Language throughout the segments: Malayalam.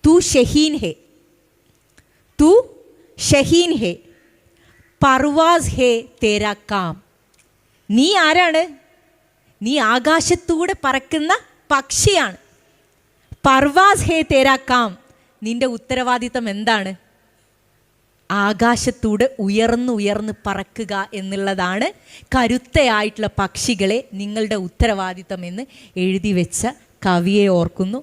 तू शहीन है, तू ഷഹീൻ ഹേ, പർവാസ് ഹേ തേരാ കാം. നീ ആരാണ്? നീ ആകാശത്തൂടെ പറക്കുന്ന പക്ഷിയാണ്. പർവാസ് ഹേ തേരാ കാം, നിന്റെ ഉത്തരവാദിത്തം എന്താണ്? ആകാശത്തൂടെ ഉയർന്ന് പറക്കുക എന്നുള്ളതാണ് കരുത്തയായിട്ടുള്ള പക്ഷികളെ നിങ്ങളുടെ ഉത്തരവാദിത്തം എന്ന് എഴുതി വെച്ച കവിയെ ഓർക്കുന്നു.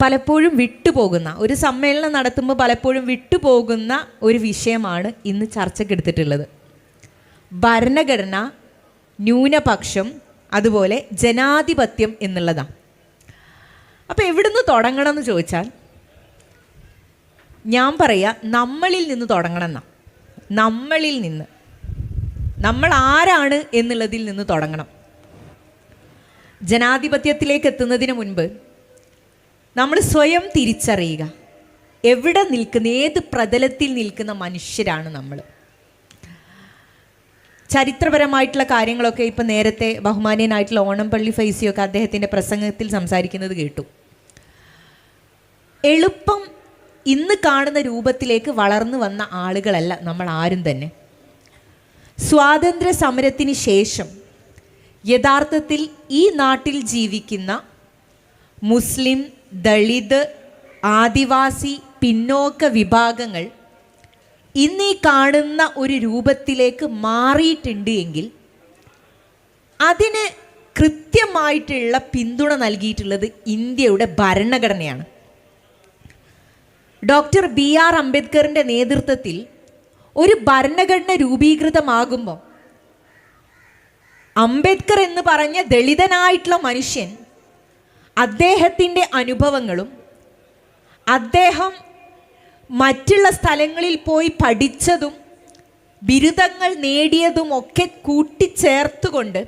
പലപ്പോഴും വിട്ടുപോകുന്ന ഒരു സമ്മേളനം നടത്തുമ്പോൾ പലപ്പോഴും വിട്ടുപോകുന്ന ഒരു വിഷയമാണ് ഇന്ന് ചർച്ചയ്ക്കെടുത്തിട്ടുള്ളത്. ഭരണഘടന, ന്യൂനപക്ഷം, അതുപോലെ ജനാധിപത്യം എന്നുള്ളതാണ്. അപ്പോൾ എവിടുന്ന് തുടങ്ങണം എന്ന് ചോദിച്ചാൽ ഞാൻ പറയാം, നമ്മളിൽ നിന്ന് തുടങ്ങണം എന്നാ. നമ്മളിൽ നിന്ന്, നമ്മൾ ആരാണ് എന്നുള്ളതിൽ നിന്ന് തുടങ്ങണം. ജനാധിപത്യത്തിലേക്ക് എത്തുന്നതിന് മുൻപ് നമ്മൾ സ്വയം തിരിച്ചറിയുക, എവിടെ നിൽക്കുന്ന, ഏത് പ്രതലത്തിൽ നിൽക്കുന്ന മനുഷ്യരാണ് നമ്മൾ. ചരിത്രപരമായിട്ടുള്ള കാര്യങ്ങളൊക്കെ ഇപ്പം നേരത്തെ ബഹുമാന്യനായിട്ടുള്ള ഓണംപള്ളി ഫൈസിയൊക്കെ അദ്ദേഹത്തിൻ്റെ പ്രസംഗത്തിൽ സംസാരിക്കുന്നത് കേട്ടു. എളുപ്പം ഇന്ന് കാണുന്ന രൂപത്തിലേക്ക് വളർന്നു വന്ന ആളുകളല്ല നമ്മൾ ആരും തന്നെ. സ്വാതന്ത്ര്യ സമരത്തിന് ശേഷം യഥാർത്ഥത്തിൽ ഈ നാട്ടിൽ ജീവിക്കുന്ന മുസ്ലിം, ദളിത്, ആദിവാസി, പിന്നോക്ക വിഭാഗങ്ങൾ ഇന്ന് ഈ കാണുന്ന ഒരു രൂപത്തിലേക്ക് മാറിയിട്ടുണ്ട് എങ്കിൽ അതിന് കൃത്യമായിട്ടുള്ള പിന്തുണ നൽകിയിട്ടുള്ളത് ഇന്ത്യയുടെ ഭരണഘടനയാണ്. ഡോക്ടർ BR അംബേദ്കറിൻ്റെ നേതൃത്വത്തിൽ ഒരു ഭരണഘടന രൂപീകൃതമാകുമ്പോൾ അംബേദ്കർ എന്ന് പറഞ്ഞ ദളിതനായിട്ടുള്ള മനുഷ്യൻ അദ്ദേഹത്തിൻ്റെ അനുഭവങ്ങളും അദ്ദേഹം മറ്റുള്ള സ്ഥലങ്ങളിൽ പോയി പഠിച്ചതും ബിരുദങ്ങൾ നേടിയതും ഒക്കെ കൂട്ടിച്ചേർത്തുകൊണ്ട്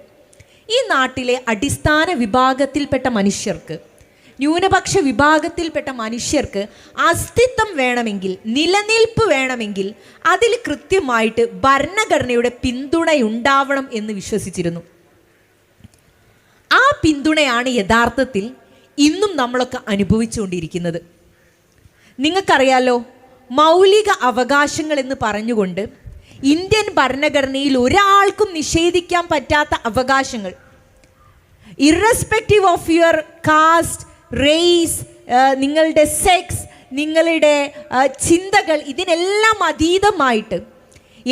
ഈ നാട്ടിലെ അടിസ്ഥാന വിഭാഗത്തിൽപ്പെട്ട മനുഷ്യർക്ക്, ന്യൂനപക്ഷ വിഭാഗത്തിൽപ്പെട്ട മനുഷ്യർക്ക് അസ്തിത്വം വേണമെങ്കിൽ, നിലനിൽപ്പ് വേണമെങ്കിൽ അതിൽ കൃത്യമായിട്ട് ഭരണഘടനയുടെ പിന്തുണയുണ്ടാവണം എന്ന് വിശ്വസിച്ചിരുന്നു. ആ പിന്തുണയാണ് യഥാർത്ഥത്തിൽ ഇന്നും നമ്മളൊക്കെ അനുഭവിച്ചുകൊണ്ടിരിക്കുന്നത്. നിങ്ങൾക്കറിയാലോ, മൗലിക അവകാശങ്ങൾ എന്ന് പറഞ്ഞുകൊണ്ട് ഇന്ത്യൻ ഭരണഘടനയിൽ ഒരാൾക്കും നിഷേധിക്കാൻ പറ്റാത്ത അവകാശങ്ങൾ, irrespective of your caste, race, നിങ്ങളുടെ സെക്സ്, നിങ്ങളുടെ ചിന്തകൾ, ഇതിനെല്ലാം അതീതമായിട്ട്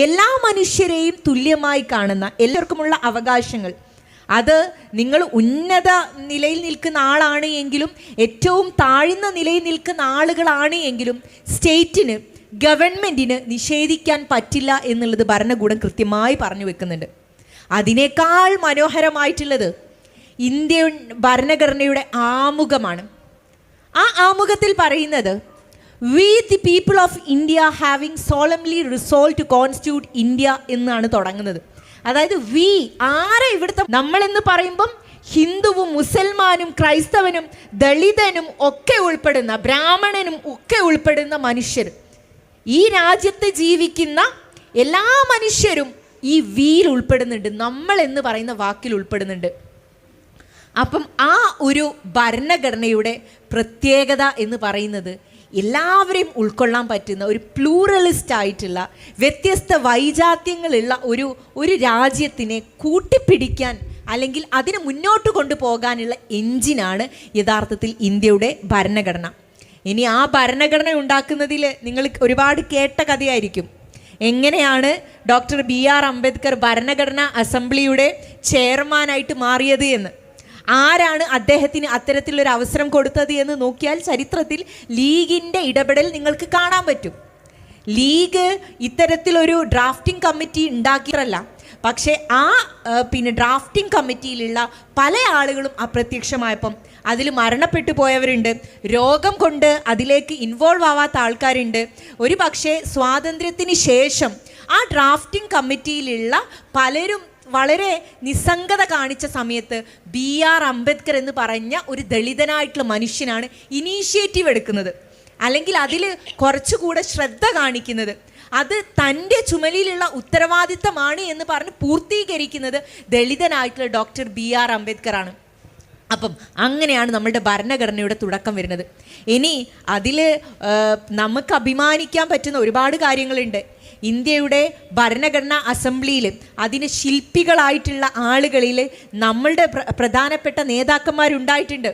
എല്ലാ മനുഷ്യരെയും തുല്യമായി കാണുന്ന എല്ലാവർക്കുമുള്ള അവകാശങ്ങൾ, അത് നിങ്ങൾ ഉന്നത നിലയിൽ നിൽക്കുന്ന ആളാണ് എങ്കിലും ഏറ്റവും താഴ്ന്ന നിലയിൽ നിൽക്കുന്ന ആളുകളാണ് എങ്കിലും സ്റ്റേറ്റിന്, ഗവൺമെൻറ്റിന് നിഷേധിക്കാൻ പറ്റില്ല എന്നുള്ളത് ഭരണകൂടം കൃത്യമായി പറഞ്ഞു വെക്കുന്നുണ്ട്. അതിനേക്കാൾ മനോഹരമായിട്ടുള്ളത് ഇന്ത്യൻ ഭരണഘടനയുടെ ആമുഖമാണ്. ആ ആമുഖത്തിൽ പറയുന്നത്, we the people of India having solemnly resolve to constitute India എന്നാണ് തുടങ്ങുന്നത്. അതായത് ആരെ ഇവിടുത്തെ നമ്മളെന്ന് പറയുമ്പം ഹിന്ദുവും മുസൽമാനും ക്രൈസ്തവനും ദളിതനും ഒക്കെ ഉൾപ്പെടുന്ന, ബ്രാഹ്മണനും ഒക്കെ ഉൾപ്പെടുന്ന മനുഷ്യർ, ഈ രാജ്യത്ത് ജീവിക്കുന്ന എല്ലാ മനുഷ്യരും ഈ വിയിൽ ഉൾപ്പെടുന്നുണ്ട്, നമ്മൾ എന്ന് പറയുന്ന വാക്കിൽ ഉൾപ്പെടുന്നുണ്ട്. അപ്പം ആ ഒരു ഭരണഘടനയുടെ പ്രത്യേകത എന്ന് പറയുന്നത് എല്ലാവരെയും ഉൾക്കൊള്ളാൻ പറ്റുന്ന ഒരു പ്ലൂറലിസ്റ്റ് ആയിട്ടുള്ള വ്യത്യസ്ത വൈജാത്യങ്ങളുള്ള ഒരു രാജ്യത്തിനെ കൂട്ടിപ്പിടിക്കാൻ അല്ലെങ്കിൽ അതിനെ മുന്നോട്ട് കൊണ്ടുപോകാനുള്ള എഞ്ചിനാണ് യഥാർത്ഥത്തിൽ ഇന്ത്യയുടെ ഭരണഘടന. ഇനി ആ ഭരണഘടന ഉണ്ടാക്കുന്നതിൽ നിങ്ങൾ ഒരുപാട് കേട്ട കഥയായിരിക്കും. എങ്ങനെയാണ് ഡോക്ടർ BR അംബേദ്കർ ഭരണഘടനാ അസംബ്ലിയുടെ ചെയർമാനായിട്ട് മാറിയത് എന്ന്, ആരാണ് അദ്ദേഹത്തിന് അത്തരത്തിലൊരു അവസരം കൊടുത്തത് എന്ന് നോക്കിയാൽ ചരിത്രത്തിൽ ലീഗിൻ്റെ ഇടപെടൽ നിങ്ങൾക്ക് കാണാൻ പറ്റും. ലീഗ് ഇത്തരത്തിലൊരു ഡ്രാഫ്റ്റിംഗ് കമ്മിറ്റി ഉണ്ടാക്കിയതല്ല, പക്ഷേ ആ ഡ്രാഫ്റ്റിംഗ് കമ്മിറ്റിയിലുള്ള പല ആളുകളും അപ്രത്യക്ഷമായപ്പം അതിൽ മരണപ്പെട്ടു പോയവരുണ്ട്, രോഗം കൊണ്ട് അതിലേക്ക് ഇൻവോൾവ് ആവാത്ത ആൾക്കാരുണ്ട്. ഒരു പക്ഷേ സ്വാതന്ത്ര്യത്തിന് ശേഷം ആ ഡ്രാഫ്റ്റിംഗ് കമ്മിറ്റിയിലുള്ള പലരും വളരെ നിസ്സംഗത കാണിച്ച സമയത്ത് BR അംബേദ്കർ എന്ന് പറഞ്ഞ ഒരു ദളിതനായിട്ടുള്ള മനുഷ്യനാണ് ഇനീഷ്യേറ്റീവ് എടുക്കുന്നത്, അല്ലെങ്കിൽ അതിൽ കുറച്ചുകൂടെ ശ്രദ്ധ കാണിക്കുന്നത്, അത് തൻ്റെ ചുമലിലുള്ള ഉത്തരവാദിത്തമാണ് എന്ന് പറഞ്ഞ് പൂർത്തീകരിക്കുന്നത് ദളിതനായിട്ടുള്ള ഡോക്ടർ BR അംബേദ്കർ ആണ്. അപ്പം അങ്ങനെയാണ് നമ്മളുടെ ഭരണഘടനയുടെ തുടക്കം വരുന്നത്. ഇനി അതിൽ നമുക്ക് അഭിമാനിക്കാൻ പറ്റുന്ന ഒരുപാട് കാര്യങ്ങളുണ്ട്. ഇന്ത്യയുടെ ഭരണഘടനാ അസംബ്ലിയിൽ അതിന് ശില്പികളായിട്ടുള്ള ആളുകളിൽ നമ്മളുടെ പ്രധാനപ്പെട്ട നേതാക്കന്മാരുണ്ടായിട്ടുണ്ട്,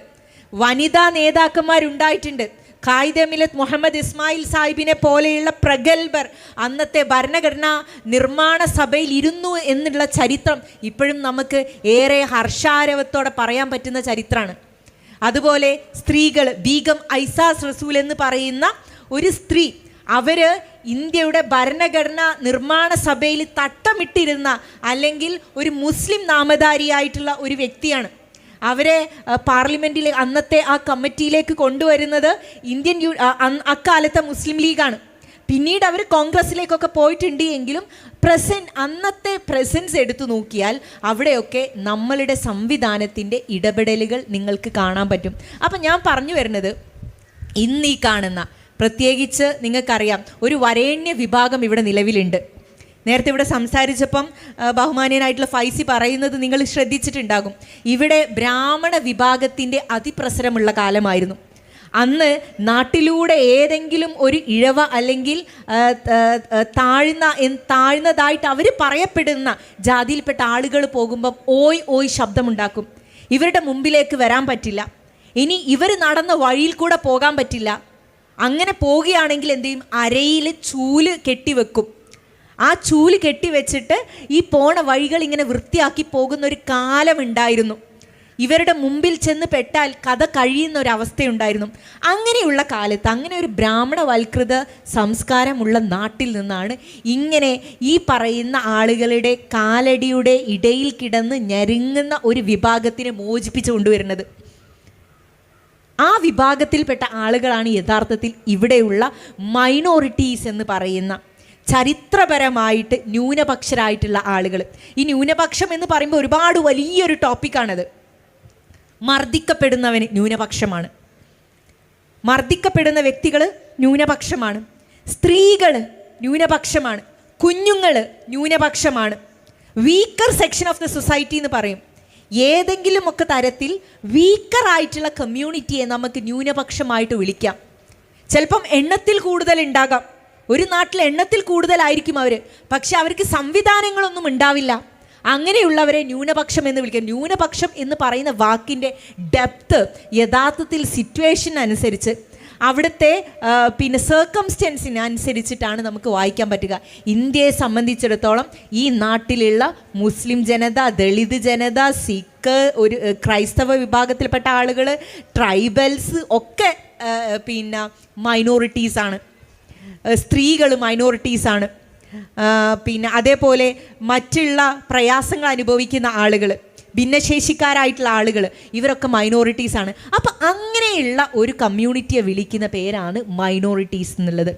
വനിതാ നേതാക്കന്മാരുണ്ടായിട്ടുണ്ട്. ഖായിദെ മില്ലത്ത് മുഹമ്മദ് ഇസ്മായിൽ സാഹിബിനെ പോലെയുള്ള പ്രഗത്ഭർ അന്നത്തെ ഭരണഘടനാ നിർമ്മാണ സഭയിൽ ഇരുന്നു എന്നുള്ള ചരിത്രം ഇപ്പോഴും നമുക്ക് ഏറെ ഹർഷാരവത്തോടെ പറയാൻ പറ്റുന്ന ചരിത്രമാണ്. അതുപോലെ സ്ത്രീകൾ, ബീഗം ഐസാസ് റസൂൽ എന്ന് പറയുന്ന ഒരു സ്ത്രീ, അവർ ഇന്ത്യയുടെ ഭരണഘടനാ നിർമ്മാണ സഭയിൽ തട്ടമിട്ടിരുന്ന അല്ലെങ്കിൽ ഒരു മുസ്ലിം നാമധാരിയായിട്ടുള്ള ഒരു വ്യക്തിയാണ്. അവരെ പാർലമെൻറ്റിൽ അന്നത്തെ ആ കമ്മിറ്റിയിലേക്ക് കൊണ്ടുവരുന്നത് അക്കാലത്തെ മുസ്ലിം ലീഗാണ്. പിന്നീട് അവർ കോൺഗ്രസ്സിലേക്കൊക്കെ പോയിട്ടുണ്ട് എങ്കിലും അന്നത്തെ പ്രസൻസ് എടുത്തു നോക്കിയാൽ അവിടെയൊക്കെ നമ്മളുടെ സംവിധാനത്തിൻ്റെ ഇടപെടലുകൾ നിങ്ങൾക്ക് കാണാൻ പറ്റും. അപ്പം ഞാൻ പറഞ്ഞു വരുന്നത്, ഇന്ന് ഈ കാണുന്ന പ്രത്യേകിച്ച് നിങ്ങൾക്കറിയാം ഒരു വരേണ്യ വിഭാഗം ഇവിടെ നിലവിലുണ്ട്. നേരത്തെ ഇവിടെ സംസാരിച്ചപ്പം ബഹുമാനീയനായിട്ടുള്ള ഫൈസി പറയുന്നത് നിങ്ങൾ ശ്രദ്ധിച്ചിട്ടുണ്ടാകും. ഇവിടെ ബ്രാഹ്മണ വിഭാഗത്തിൻ്റെ അതിപ്രസരമുള്ള കാലമായിരുന്നു. നാട്ടിലൂടെ ഏതെങ്കിലും ഒരു ഇഴവ അല്ലെങ്കിൽ താഴ്ന്നതായിട്ട് അവർ പറയപ്പെടുന്ന ജാതിയിൽപ്പെട്ട ആളുകൾ പോകുമ്പം ഓയ് ഓയ് ശബ്ദമുണ്ടാക്കും. ഇവരുടെ മുമ്പിലേക്ക് വരാൻ പറ്റില്ല. ഇനി ഇവർ നടന്ന വഴിയിൽ കൂടെ പോകാൻ പറ്റില്ല. അങ്ങനെ പോവുകയാണെങ്കിൽ എന്ത് ചെയ്യും? അരയിൽ ചൂല് കെട്ടിവെക്കും. ആ ചൂല് കെട്ടിവെച്ചിട്ട് ഈ പോണ വഴികൾ ഇങ്ങനെ വൃത്തിയാക്കി പോകുന്ന ഒരു കാലമുണ്ടായിരുന്നു. ഇവരുടെ മുമ്പിൽ ചെന്ന് പെട്ടാൽ കഥ കഴിയുന്ന ഒരവസ്ഥയുണ്ടായിരുന്നു. അങ്ങനെയുള്ള കാലത്ത്, അങ്ങനെ ഒരു ബ്രാഹ്മണവൽകൃത സംസ്കാരമുള്ള നാട്ടിൽ നിന്നാണ് ഇങ്ങനെ ഈ പറയുന്ന ആളുകളുടെ കാലടിയുടെ ഇടയിൽ കിടന്ന് ഞെരുങ്ങുന്ന ഒരു വിഭാഗത്തിനെ മോചിപ്പിച്ചു കൊണ്ടുവരുന്നത്. ആ വിഭാഗത്തിൽപ്പെട്ട ആളുകളാണ് യഥാർത്ഥത്തിൽ ഇവിടെയുള്ള മൈനോറിറ്റീസ് എന്ന് പറയുന്ന ചരിത്രപരമായിട്ട് ന്യൂനപക്ഷരായിട്ടുള്ള ആളുകൾ. ഈ ന്യൂനപക്ഷം എന്ന് പറയുമ്പോൾ ഒരുപാട് വലിയൊരു ടോപ്പിക്കാണത്. മർദ്ദിക്കപ്പെടുന്നവന് ന്യൂനപക്ഷമാണ്, മർദ്ദിക്കപ്പെടുന്ന വ്യക്തികൾ ന്യൂനപക്ഷമാണ്, സ്ത്രീകൾ ന്യൂനപക്ഷമാണ്, കുഞ്ഞുങ്ങൾ ന്യൂനപക്ഷമാണ്. Weaker section of the society എന്ന് പറയും. ഏതെങ്കിലുമൊക്കെ തരത്തിൽ വീക്കറായിട്ടുള്ള കമ്മ്യൂണിറ്റിയെ നമുക്ക് ന്യൂനപക്ഷമായിട്ട് വിളിക്കാം. ചിലപ്പം എണ്ണത്തിൽ കൂടുതൽ ഉണ്ടാകാം, ഒരു നാട്ടിൽ എണ്ണത്തിൽ കൂടുതലായിരിക്കും അവർ, പക്ഷെ അവർക്ക് സംവിധാനങ്ങളൊന്നും ഉണ്ടാവില്ല. അങ്ങനെയുള്ളവരെ ന്യൂനപക്ഷം എന്ന് വിളിക്കാം. ന്യൂനപക്ഷം എന്ന് പറയുന്ന വാക്കിൻ്റെ ഡെപ്ത് യഥാർത്ഥത്തിൽ സിറ്റുവേഷൻ അനുസരിച്ച്, അവിടുത്തെ സർക്കംസ്റ്റൻസിന് അനുസരിച്ചിട്ടാണ് നമുക്ക് വായിക്കാൻ പറ്റുക. ഇന്ത്യയെ സംബന്ധിച്ചിടത്തോളം ഈ നാട്ടിലുള്ള മുസ്ലിം ജനത, ദളിത് ജനത, സിഖ്, ഒരു ക്രൈസ്തവ വിഭാഗത്തിൽപ്പെട്ട ആളുകൾ, ട്രൈബൽസ് ഒക്കെ മൈനോറിറ്റീസാണ്. സ്ത്രീകൾ മൈനോറിറ്റീസാണ്. അതേപോലെ മറ്റുള്ള പ്രയാസങ്ങൾ അനുഭവിക്കുന്ന ആളുകൾ, ഭിന്നശേഷിക്കാരായിട്ടുള്ള ആളുകൾ, ഇവരൊക്കെ മൈനോറിറ്റീസാണ്. അപ്പം അങ്ങനെയുള്ള ഒരു കമ്മ്യൂണിറ്റിയെ വിളിക്കുന്ന പേരാണ് മൈനോറിറ്റീസ് എന്നുള്ളത്.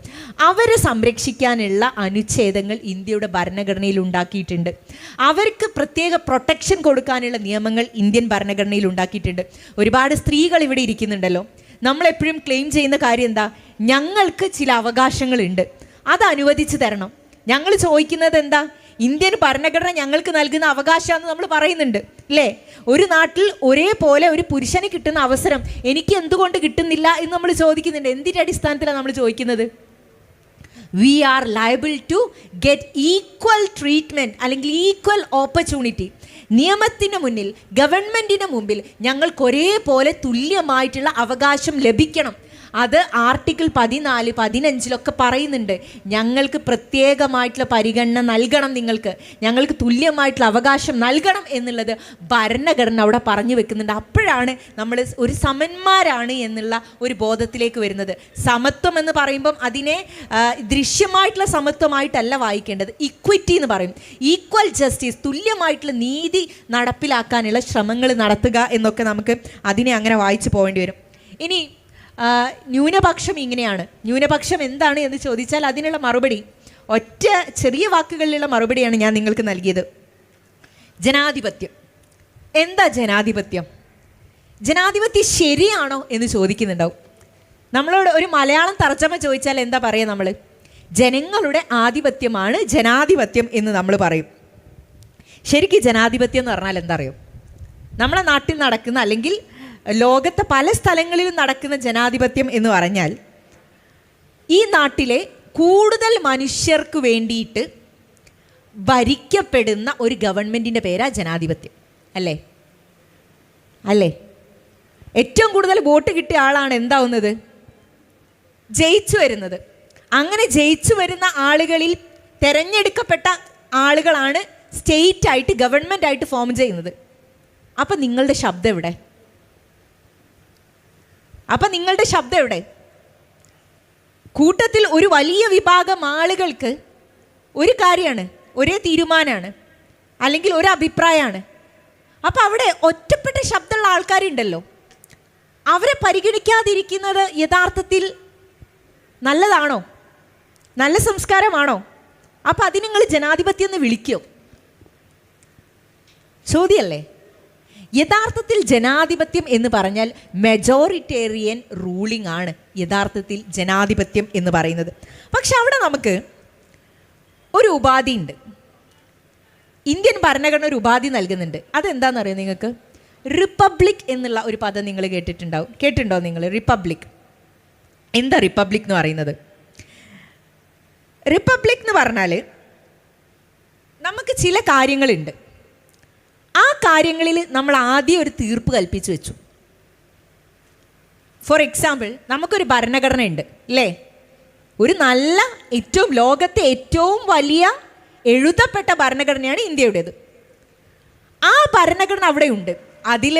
അവരെ സംരക്ഷിക്കാനുള്ള അനുച്ഛേദങ്ങൾ ഇന്ത്യയുടെ ഭരണഘടനയിൽ ഉണ്ടാക്കിയിട്ടുണ്ട്. അവർക്ക് പ്രത്യേക പ്രൊട്ടക്ഷൻ കൊടുക്കാനുള്ള നിയമങ്ങൾ ഇന്ത്യൻ ഭരണഘടനയിൽ ഉണ്ടാക്കിയിട്ടുണ്ട്. ഒരുപാട് സ്ത്രീകൾ ഇവിടെ ഇരിക്കുന്നുണ്ടല്ലോ. നമ്മളെപ്പോഴും ക്ലെയിം ചെയ്യുന്ന കാര്യം എന്താ? ഞങ്ങൾക്ക് ചില അവകാശങ്ങളുണ്ട്, അത് അനുവദിച്ചു തരണം. ഞങ്ങൾ ചോദിക്കുന്നത് എന്താ? ഇന്ത്യൻ ഭരണഘടന ഞങ്ങൾക്ക് നൽകുന്ന അവകാശമാണെന്ന് നമ്മൾ പറയുന്നുണ്ട് അല്ലേ? ഒരു നാട്ടിൽ ഒരേപോലെ ഒരു പുരുഷന് കിട്ടുന്ന അവസരം എനിക്ക് എന്തുകൊണ്ട് കിട്ടുന്നില്ല എന്ന് നമ്മൾ ചോദിക്കുന്നുണ്ട്. എന്തിൻ്റെ അടിസ്ഥാനത്തിലാണ് നമ്മൾ ചോദിക്കുന്നത്? We are liable to get equal treatment അല്ലെങ്കിൽ ഈക്വൽ ഓപ്പർച്യൂണിറ്റി. നിയമത്തിന് മുന്നിൽ, ഗവൺമെൻറ്റിന് മുമ്പിൽ ഞങ്ങൾക്ക് ഒരേപോലെ തുല്യമായിട്ടുള്ള അവകാശം ലഭിക്കണം. അത് ആർട്ടിക്കിൾ 14, 15 പറയുന്നുണ്ട്. ഞങ്ങൾക്ക് പ്രത്യേകമായിട്ടുള്ള പരിഗണന നൽകണം, ഞങ്ങൾക്ക് തുല്യമായിട്ടുള്ള അവകാശം നൽകണം എന്നുള്ളത് ഭരണഘടന അവിടെ പറഞ്ഞു വെക്കുന്നുണ്ട്. അപ്പോഴാണ് നമ്മൾ ഒരു സമന്മാരാണ് എന്നുള്ള ഒരു ബോധത്തിലേക്ക് വരുന്നത്. സമത്വം എന്ന് പറയുമ്പം അതിനെ ദൃശ്യമായിട്ടുള്ള സമത്വമായിട്ടല്ല വായിക്കേണ്ടത്, ഇക്വിറ്റി എന്ന് പറയും. ഈക്വൽ ജസ്റ്റിസ്, തുല്യമായിട്ടുള്ള നീതി നടപ്പിലാക്കാനുള്ള ശ്രമങ്ങൾ നടത്തുക എന്നൊക്കെ നമുക്ക് അതിനെ അങ്ങനെ വായിച്ചു പോകേണ്ടി വരും. ഇനി ന്യൂനപക്ഷം ഇങ്ങനെയാണ്. ന്യൂനപക്ഷം എന്താണ് എന്ന് ചോദിച്ചാൽ അതിനുള്ള മറുപടി ഒറ്റ ചെറിയ വാക്കുകളിലുള്ള മറുപടിയാണ് ഞാൻ നിങ്ങൾക്ക് നൽകിയത്. ജനാധിപത്യം. എന്താ ജനാധിപത്യം? ജനാധിപത്യം ശരിയാണോ എന്ന് ചോദിക്കുന്നുണ്ടാവും. നമ്മളോട് ഒരു മലയാളം തർജ്ജമ ചോദിച്ചാൽ എന്താ പറയുക? നമ്മൾ ജനങ്ങളുടെ ആധിപത്യമാണ് ജനാധിപത്യം എന്ന് നമ്മൾ പറയും. ശരിക്കും ജനാധിപത്യം എന്ന് പറഞ്ഞാൽ എന്താ അറിയോ? നമ്മുടെ നാട്ടിൽ നടക്കുന്ന അല്ലെങ്കിൽ ലോകത്തെ പല സ്ഥലങ്ങളിലും നടക്കുന്ന ജനാധിപത്യം എന്ന് പറഞ്ഞാൽ ഈ നാട്ടിലെ കൂടുതൽ മനുഷ്യർക്ക് വേണ്ടിയിട്ട് ഭരിക്കപ്പെടുന്ന ഒരു ഗവൺമെൻറ്റിൻ്റെ പേരാ ജനാധിപത്യം. അല്ലേ? അല്ലേ? ഏറ്റവും കൂടുതൽ വോട്ട് കിട്ടിയ ആളാണ് എന്താവുന്നത്? ജയിച്ചു വരുന്നത്. അങ്ങനെ ജയിച്ചു വരുന്ന ആളുകളിൽ തിരഞ്ഞെടുക്കപ്പെട്ട ആളുകളാണ് സ്റ്റേറ്റായിട്ട് ഗവൺമെൻറ്റായിട്ട് ഫോം ചെയ്യുന്നത്. അപ്പം നിങ്ങളുടെ ശബ്ദം എവിടെ? അപ്പം നിങ്ങളുടെ ശബ്ദം എവിടെ? കൂട്ടത്തിൽ ഒരു വലിയ വിഭാഗം ആളുകൾക്ക് ഒരു കാര്യമാണ്, ഒരേ തീരുമാനമാണ്, അല്ലെങ്കിൽ ഒരു അഭിപ്രായമാണ്. അപ്പം അവിടെ ഒറ്റപ്പെട്ട ശബ്ദമുള്ള ആൾക്കാരുണ്ടല്ലോ, അവരെ പരിഗണിക്കാതിരിക്കുന്നത് യഥാർത്ഥത്തിൽ നല്ലതാണോ? നല്ല സംസ്കാരമാണോ? അപ്പം അത് നിങ്ങൾ ജനാധിപത്യം എന്ന് വിളിക്കുമോ? ചോദ്യമല്ലേ? യഥാർത്ഥത്തിൽ ജനാധിപത്യം എന്ന് പറഞ്ഞാൽ മെജോറിറ്റേറിയൻ റൂളിംഗ് ആണ് യഥാർത്ഥത്തിൽ ജനാധിപത്യം എന്ന് പറയുന്നത്. പക്ഷെ അവിടെ നമുക്ക് ഒരു ഉപാധി ഉണ്ട്. ഇന്ത്യൻ ഭരണഘടന ഒരു ഉപാധി നൽകുന്നുണ്ട്. അതെന്താണെന്ന് അറിയാം നിങ്ങൾക്ക്? റിപ്പബ്ലിക് എന്നുള്ള ഒരു പദം നിങ്ങൾ കേട്ടിട്ടുണ്ടോ നിങ്ങൾ? റിപ്പബ്ലിക്. എന്താ റിപ്പബ്ലിക് എന്ന് പറയുന്നത്? റിപ്പബ്ലിക് എന്ന് പറഞ്ഞാൽ നമുക്ക് ചില കാര്യങ്ങളുണ്ട്. ആ കാര്യങ്ങളിൽ നമ്മൾ ആദ്യം ഒരു തീർപ്പ് കൽപ്പിച്ചു വെച്ചു. ഫോർ എക്സാമ്പിൾ, നമുക്കൊരു ഭരണഘടന ഉണ്ട് അല്ലേ? ഒരു നല്ല ലോകത്തെ ഏറ്റവും വലിയ എഴുതപ്പെട്ട ഭരണഘടനയാണ് ഇന്ത്യയുടേത്. ആ ഭരണഘടന അവിടെ ഉണ്ട്. അതിൽ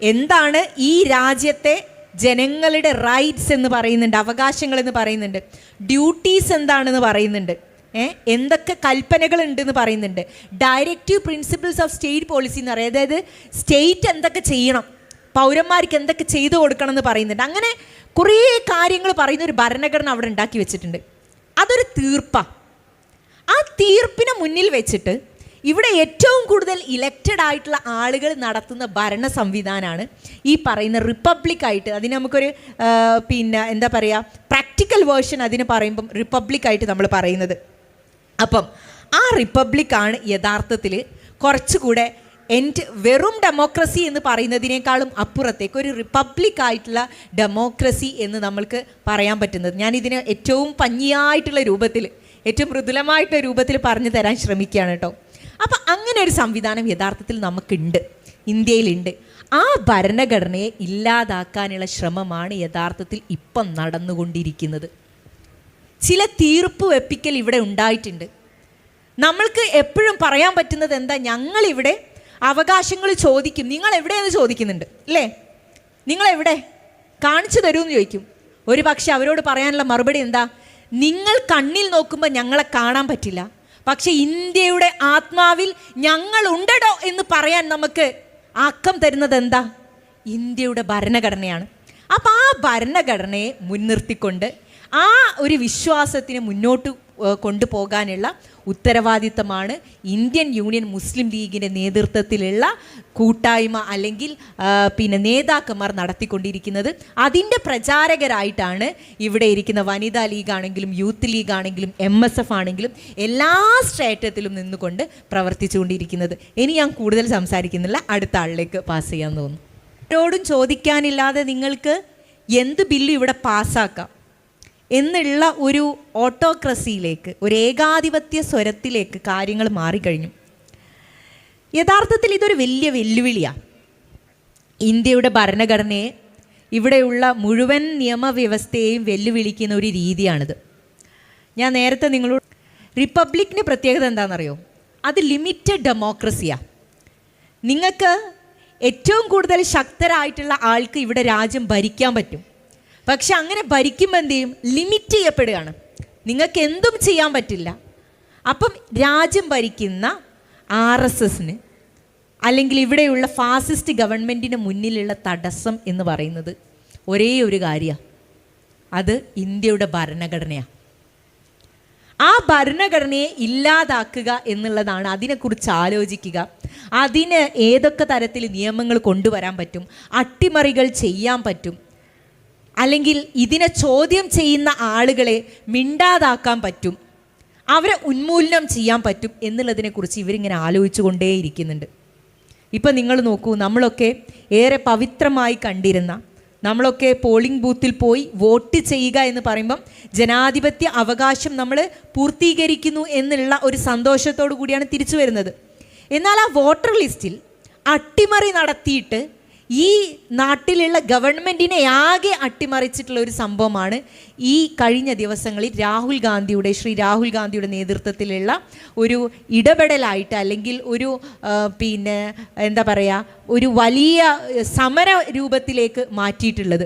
എന്താണ് ഈ രാജ്യത്തെ ജനങ്ങളുടെ റൈറ്റ്സ് എന്ന് പറയുന്നുണ്ട്, അവകാശങ്ങൾ എന്ന് പറയുന്നുണ്ട്, ഡ്യൂട്ടീസ് എന്താണെന്ന് പറയുന്നുണ്ട്, എന്തൊക്കെ കൽപ്പനകൾ ഉണ്ടെന്ന് പറയുന്നുണ്ട്, directive principles of state policy എന്ന് പറയും. അതായത് സ്റ്റേറ്റ് എന്തൊക്കെ ചെയ്യണം, പൗരന്മാർക്ക് എന്തൊക്കെ ചെയ്തു കൊടുക്കണം എന്ന് പറയുന്നുണ്ട്. അങ്ങനെ കുറേ കാര്യങ്ങൾ പറയുന്ന ഒരു ഭരണഘടന അവിടെ ഉണ്ടാക്കി വെച്ചിട്ടുണ്ട്. അതൊരു തീർപ്പാണ്. ആ തീർപ്പിനെ മുന്നിൽ വെച്ചിട്ട് ഇവിടെ ഏറ്റവും കൂടുതൽ ഇലക്റ്റഡ് ആയിട്ടുള്ള ആളുകൾ നടത്തുന്ന ഭരണ സംവിധാനമാണ് ഈ പറയുന്ന റിപ്പബ്ലിക്കായിട്ട്. അതിന് നമുക്കൊരു എന്താ പറയുക, പ്രാക്ടിക്കൽ വേർഷൻ അതിന് പറയുമ്പം റിപ്പബ്ലിക്കായിട്ട് നമ്മൾ പറയുന്നത്. അപ്പം ആ റിപ്പബ്ലിക്കാണ് യഥാർത്ഥത്തിൽ കുറച്ചുകൂടെ വെറും ഡെമോക്രസി എന്ന് പറയുന്നതിനേക്കാളും അപ്പുറത്തേക്ക് ഒരു റിപ്പബ്ലിക്കായിട്ടുള്ള ഡെമോക്രസി എന്ന് നമ്മൾക്ക് പറയാൻ പറ്റുന്നത്. ഞാനിതിന് ഏറ്റവും ഭംഗിയായിട്ടുള്ള രൂപത്തിൽ, ഏറ്റവും മൃദുലമായിട്ടുള്ള രൂപത്തിൽ പറഞ്ഞു തരാൻ ശ്രമിക്കുകയാണ് കേട്ടോ. അപ്പം അങ്ങനെ ഒരു സംവിധാനം യഥാർത്ഥത്തിൽ നമുക്കുണ്ട്, ഇന്ത്യയിലുണ്ട്. ആ ഭരണഘടനയെ ഇല്ലാതാക്കാനുള്ള ശ്രമമാണ് യഥാർത്ഥത്തിൽ ഇപ്പം നടന്നുകൊണ്ടിരിക്കുന്നത്. ചില തീർപ്പ് വെപ്പിക്കൽ ഇവിടെ ഉണ്ടായിട്ടുണ്ട്. നമ്മൾക്ക് എപ്പോഴും പറയാൻ പറ്റുന്നത് എന്താ? ഞങ്ങളിവിടെ അവകാശങ്ങൾ ചോദിക്കും. നിങ്ങൾ എവിടെയെന്ന് ചോദിക്കുന്നുണ്ട് അല്ലേ? നിങ്ങളെവിടെ കാണിച്ചു തരുമെന്ന് ചോദിക്കും. ഒരു പക്ഷെ അവരോട് പറയാനുള്ള മറുപടി എന്താ? നിങ്ങൾ കണ്ണിൽ നോക്കുമ്പോൾ ഞങ്ങളെ കാണാൻ പറ്റില്ല, പക്ഷെ ഇന്ത്യയുടെ ആത്മാവിൽ ഞങ്ങളുണ്ടടോ എന്ന് പറയാൻ നമുക്ക് ആക്കം തരുന്നത് എന്താ? ഇന്ത്യയുടെ ഭരണഘടനയാണ്. അപ്പം ആ ഭരണഘടനയെ മുൻനിർത്തിക്കൊണ്ട് ആ ഒരു വിശ്വാസത്തിന് മുന്നോട്ട് കൊണ്ടുപോകാനുള്ള ഉത്തരവാദിത്തമാണ് ഇന്ത്യൻ യൂണിയൻ മുസ്ലിം ലീഗിൻ്റെ നേതൃത്വത്തിലുള്ള കൂട്ടായ്മ അല്ലെങ്കിൽ നേതാക്കന്മാർ നടത്തിക്കൊണ്ടിരിക്കുന്നത്. അതിൻ്റെ പ്രചാരകരായിട്ടാണ് ഇവിടെ ഇരിക്കുന്ന വനിതാ ലീഗാണെങ്കിലും യൂത്ത് ലീഗ് ആണെങ്കിലും MSF ആണെങ്കിലും എല്ലാ സ്ട്രേറ്റത്തിലും നിന്നുകൊണ്ട് പ്രവർത്തിച്ചുകൊണ്ടിരിക്കുന്നത്. ഇനി ഞാൻ കൂടുതൽ സംസാരിക്കുന്നില്ല, അടുത്ത ആളിലേക്ക് പാസ് ചെയ്യാൻ തോന്നുന്നു. ആരോടും ചോദിക്കാനില്ലാതെ നിങ്ങൾക്ക് എന്ത് ബില്ലും ഇവിടെ പാസ്സാക്കാം എന്നുള്ള ഒരു ഓട്ടോക്രസിയിലേക്ക്, ഒരു ഏകാധിപത്യ സ്വരത്തിലേക്ക് കാര്യങ്ങൾ മാറിക്കഴിഞ്ഞു. യഥാർത്ഥത്തിൽ ഇതൊരു വലിയ വെല്ലുവിളിയാണ്. ഇന്ത്യയുടെ ഭരണഘടനയെ, ഇവിടെയുള്ള മുഴുവൻ നിയമവ്യവസ്ഥയെയും വെല്ലുവിളിക്കുന്ന ഒരു രീതിയാണിത്. ഞാൻ നേരത്തെ നിങ്ങളോട് റിപ്പബ്ലിക്കിൻ്റെ പ്രത്യേകത എന്താണെന്നറിയോ? അത് ലിമിറ്റഡ് ഡെമോക്രസിയാണ്. നിങ്ങൾക്ക് ഏറ്റവും കൂടുതൽ ശക്തരായിട്ടുള്ള ആൾക്ക് ഇവിടെ രാജ്യം ഭരിക്കാൻ പറ്റും. പക്ഷെ അങ്ങനെ ഭരിക്കുമ്പോൾ എന്ത് ചെയ്യും? ലിമിറ്റ് ചെയ്യപ്പെടുകയാണ്. നിങ്ങൾക്ക് എന്തും ചെയ്യാൻ പറ്റില്ല. അപ്പം രാജ്യം ഭരിക്കുന്ന RSSന് അല്ലെങ്കിൽ ഇവിടെയുള്ള ഫാസിസ്റ്റ് ഗവൺമെൻറ്റിന് മുന്നിലുള്ള തടസ്സം എന്ന് പറയുന്നത് ഒരേ ഒരു കാര്യമാണ്. അത് ഇന്ത്യയുടെ ഭരണഘടനയാണ്. ആ ഭരണഘടനയെ ഇല്ലാതാക്കുക എന്നുള്ളതാണ്. അതിനെക്കുറിച്ച് ആലോചിക്കുക, അതിന് ഏതൊക്കെ തരത്തിൽ നിയമങ്ങൾ കൊണ്ടുവരാൻ പറ്റും, അട്ടിമറികൾ ചെയ്യാൻ പറ്റും, അല്ലെങ്കിൽ ഇതിനെ ചോദ്യം ചെയ്യുന്ന ആളുകളെ മിണ്ടാതാക്കാൻ പറ്റും, അവരെ ഉന്മൂലനം ചെയ്യാൻ പറ്റും എന്നുള്ളതിനെക്കുറിച്ച് ഇവരിങ്ങനെ ആലോചിച്ചു കൊണ്ടേയിരിക്കുന്നുണ്ട്. ഇപ്പം നിങ്ങൾ നോക്കൂ, നമ്മളൊക്കെ ഏറെ പവിത്രമായി കണ്ടിരുന്ന, നമ്മളൊക്കെ പോളിംഗ് ബൂത്തിൽ പോയി വോട്ട് ചെയ്യുക എന്ന് പറയുമ്പം ജനാധിപത്യ അവകാശം നമ്മൾ പൂർത്തീകരിക്കുന്നു എന്നുള്ള ഒരു സന്തോഷത്തോടു കൂടിയാണ് തിരിച്ചു വരുന്നത്. എന്നാൽ ആ വോട്ടർ ലിസ്റ്റിൽ അട്ടിമറി നടത്തിയിട്ട് ഈ നാട്ടിലുള്ള ഗവൺമെൻറ്റിനെ ആകെ അട്ടിമറിച്ചിട്ടുള്ള ഒരു സംഭവമാണ് ഈ കഴിഞ്ഞ ദിവസങ്ങളിൽ ശ്രീ രാഹുൽ ഗാന്ധിയുടെ നേതൃത്വത്തിലുള്ള ഒരു ഇടപെടലായിട്ട്, അല്ലെങ്കിൽ ഒരു എന്താ പറയുക, ഒരു വലിയ സമര രൂപത്തിലേക്ക് മാറ്റിയിട്ടുള്ളത്.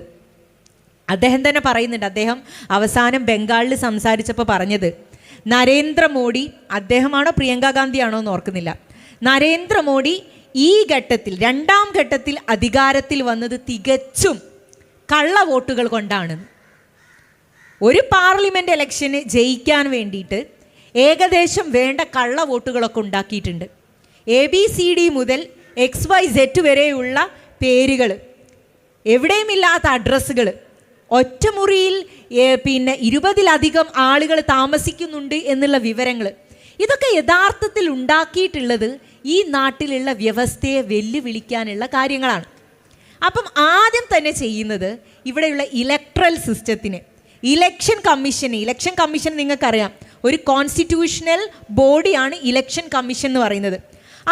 അദ്ദേഹം തന്നെ പറയുന്നുണ്ട്, അദ്ദേഹം അവസാനം ബംഗാളിൽ സംസാരിച്ചപ്പോൾ പറഞ്ഞത്, നരേന്ദ്രമോദി, അദ്ദേഹമാണോ പ്രിയങ്ക ഗാന്ധിയാണോ എന്ന് ഓർക്കുന്നില്ല, നരേന്ദ്രമോദി ഈ ഘട്ടത്തിൽ, രണ്ടാം ഘട്ടത്തിൽ അധികാരത്തിൽ വന്നത് തികച്ചും കള്ള വോട്ടുകൾ കൊണ്ടാണ്. ഒരു പാർലമെൻറ്റ് ഇലക്ഷന് ജയിക്കാൻ വേണ്ടിയിട്ട് ഏകദേശം വേണ്ട കള്ള വോട്ടുകളൊക്കെ ഉണ്ടാക്കിയിട്ടുണ്ട്. ABCD മുതൽ XYZ വരെയുള്ള പേരുകൾ, എവിടെയുമില്ലാത്ത അഡ്രസ്സുകൾ, ഒറ്റമുറിയിൽ 20-ലധികം ആളുകൾ താമസിക്കുന്നുണ്ട് എന്നുള്ള വിവരങ്ങൾ, ഇതൊക്കെ യഥാർത്ഥത്തിൽ ഉണ്ടാക്കിയിട്ടുള്ളത് ഈ നാട്ടിലുള്ള വ്യവസ്ഥയെ വെല്ലുവിളിക്കാനുള്ള കാര്യങ്ങളാണ്. അപ്പം ആദ്യം തന്നെ ചെയ്യുന്നത് ഇവിടെയുള്ള ഇലക്ട്രൽ സിസ്റ്റത്തിന്, ഇലക്ഷൻ കമ്മീഷൻ നിങ്ങൾക്കറിയാം, ഒരു കോൺസ്റ്റിറ്റ്യൂഷണൽ ബോഡിയാണ് ഇലക്ഷൻ കമ്മീഷൻ എന്ന് പറയുന്നത്.